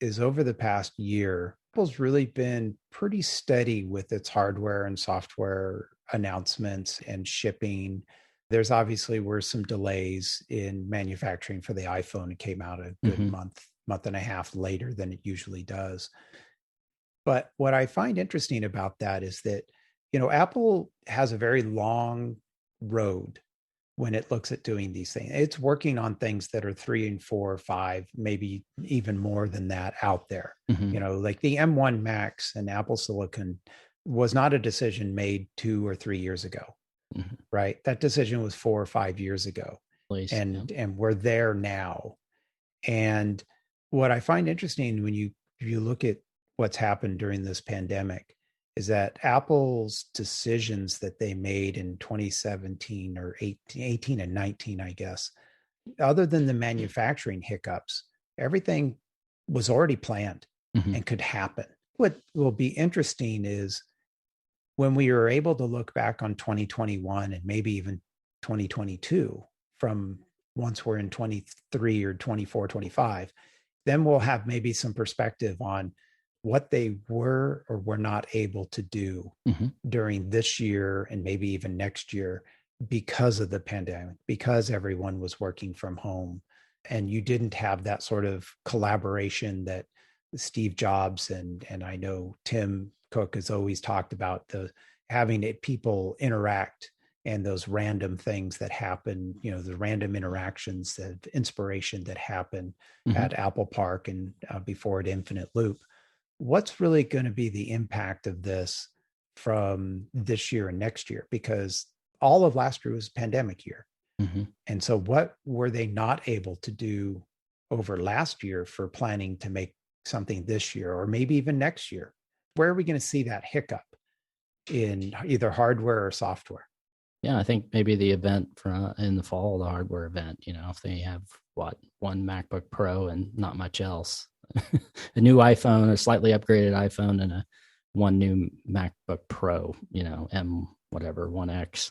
is over the past year, Apple's really been pretty steady with its hardware and software announcements and shipping. There's obviously were some delays in manufacturing for the iPhone. It came out a good month and a half later than it usually does. But what I find interesting about that is that, Apple has a very long road when it looks at doing these things. It's working on things that are 3 and 4 or 5, maybe even more than that out there. Like the M1 Max and Apple Silicon was not a decision made 2 or 3 years ago, right? That decision was 4 or 5 years ago. And we're there now. And what I find interesting when you if you look at what's happened during this pandemic, is that Apple's decisions that they made in 2017 or 18 and 19, I guess, other than the manufacturing hiccups, everything was already planned and could happen. What will be interesting is when we are able to look back on 2021 and maybe even 2022 from once we're in 23 or 24, 25, then we'll have maybe some perspective on what they were or were not able to do during this year and maybe even next year because of the pandemic, because everyone was working from home and you didn't have that sort of collaboration that Steve Jobs and I know Tim Cook has always talked about, the having people interact and those random things that happen, the random interactions, the inspiration that happen at Apple Park and before at Infinite Loop. What's really going to be the impact of this from this year and next year? Because all of last year was a pandemic year. And so what were they not able to do over last year for planning to make something this year or maybe even next year? Where are we going to see that hiccup in either hardware or software? Yeah, I think maybe the event in the fall, the hardware event, if they have one MacBook Pro and not much else, a new iPhone, a slightly upgraded iPhone, and one new MacBook Pro, M whatever, 1X,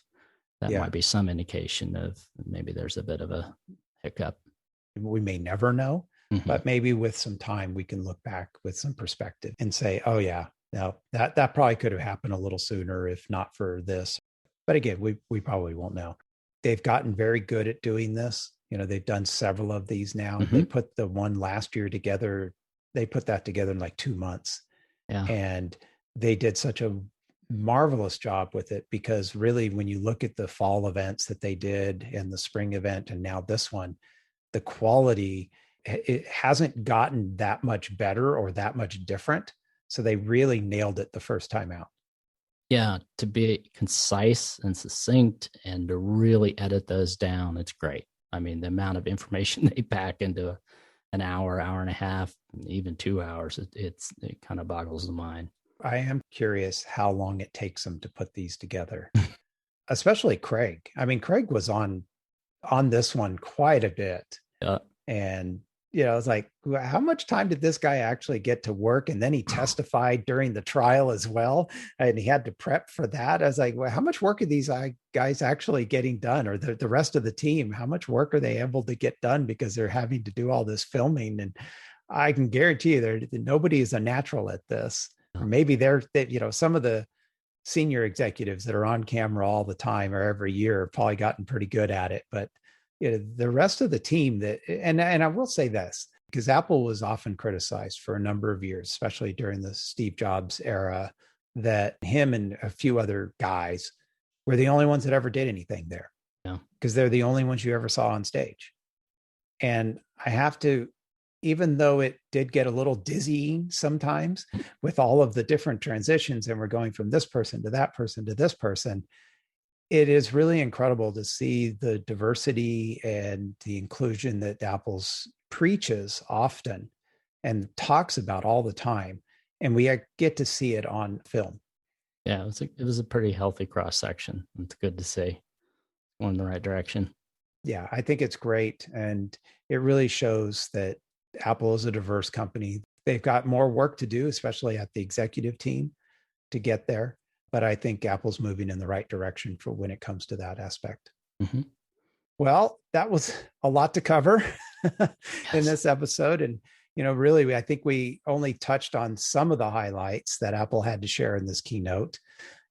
that might be some indication of maybe there's a bit of a hiccup. We may never know, but maybe with some time we can look back with some perspective and say, oh yeah, no, that probably could have happened a little sooner if not for this. But again, we probably won't know. They've gotten very good at doing this. They've done several of these now. They put the one last year together. They put that together in like 2 months. Yeah. And they did such a marvelous job with it because really when you look at the fall events that they did and the spring event and now this one, the quality, it hasn't gotten that much better or that much different. So they really nailed it the first time out. Yeah, to be concise and succinct and to really edit those down, it's great. I mean, the amount of information they pack into an hour and a half, even 2 hours, it kind of boggles the mind. I am curious how long it takes them to put these together, especially Craig. I mean, Craig was on this one quite a bit. And it's like, how much time did this guy actually get to work? And then he testified during the trial as well. And he had to prep for that. I was like, well, how much work are these guys actually getting done? Or the rest of the team, how much work are they able to get done because they're having to do all this filming? And I can guarantee you that nobody is a natural at this. Or maybe some of the senior executives that are on camera all the time or every year have probably gotten pretty good at it. But the rest of the team and I will say this, because Apple was often criticized for a number of years, especially during the Steve Jobs era, that him and a few other guys were the only ones that ever did anything there. Yeah. Because they're the only ones you ever saw on stage. And I have to, even though it did get a little dizzying sometimes with all of the different transitions and we're going from this person to that person to this person, it is really incredible to see the diversity and the inclusion that Apple's preaches often and talks about all the time. And we get to see it on film. Yeah, it was a pretty healthy cross section. It's good to see. Going in the right direction. Yeah, I think it's great. And it really shows that Apple is a diverse company. They've got more work to do, especially at the executive team, to get there. But I think Apple's moving in the right direction for when it comes to that aspect. Well, that was a lot to cover in this episode. And, really, I think we only touched on some of the highlights that Apple had to share in this keynote.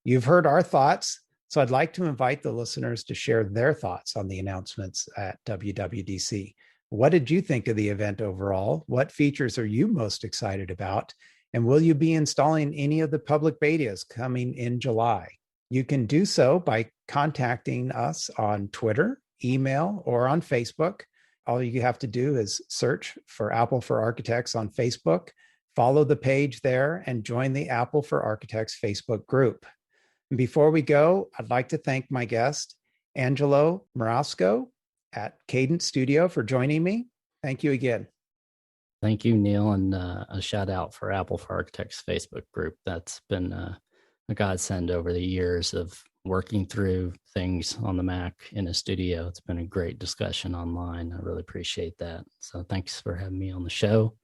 You've heard our thoughts. So I'd like to invite the listeners to share their thoughts on the announcements at WWDC. What did you think of the event overall? What features are you most excited about? And will you be installing any of the public betas coming in July? You can do so by contacting us on Twitter, email, or on Facebook. All you have to do is search for Apple for Architects on Facebook, follow the page there, and join the Apple for Architects Facebook group. And before we go, I'd like to thank my guest, Angelo Marasco at Cadence Studio, for joining me. Thank you again. Thank you, Neal, and a shout out for Apple for Architects Facebook group. That's been a godsend over the years of working through things on the Mac in a studio. It's been a great discussion online. I really appreciate that. So thanks for having me on the show.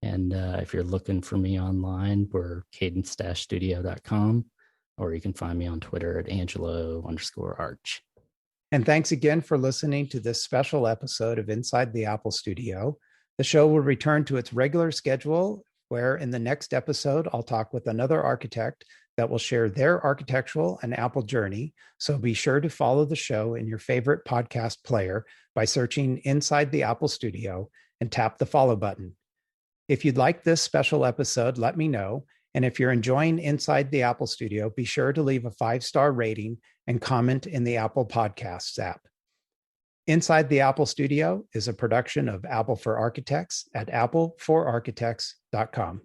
And if you're looking for me online, we're cadence-studio.com, or you can find me on Twitter at Angelo_Arch. And thanks again for listening to this special episode of Inside the Apple Studio. The show will return to its regular schedule, where in the next episode, I'll talk with another architect that will share their architectural and Apple journey. So be sure to follow the show in your favorite podcast player by searching Inside the Apple Studio and tap the follow button. If you'd like this special episode, let me know. And if you're enjoying Inside the Apple Studio, be sure to leave a 5-star rating and comment in the Apple Podcasts app. Inside the Apple Studio is a production of Apple for Architects at appleforarchitects.com.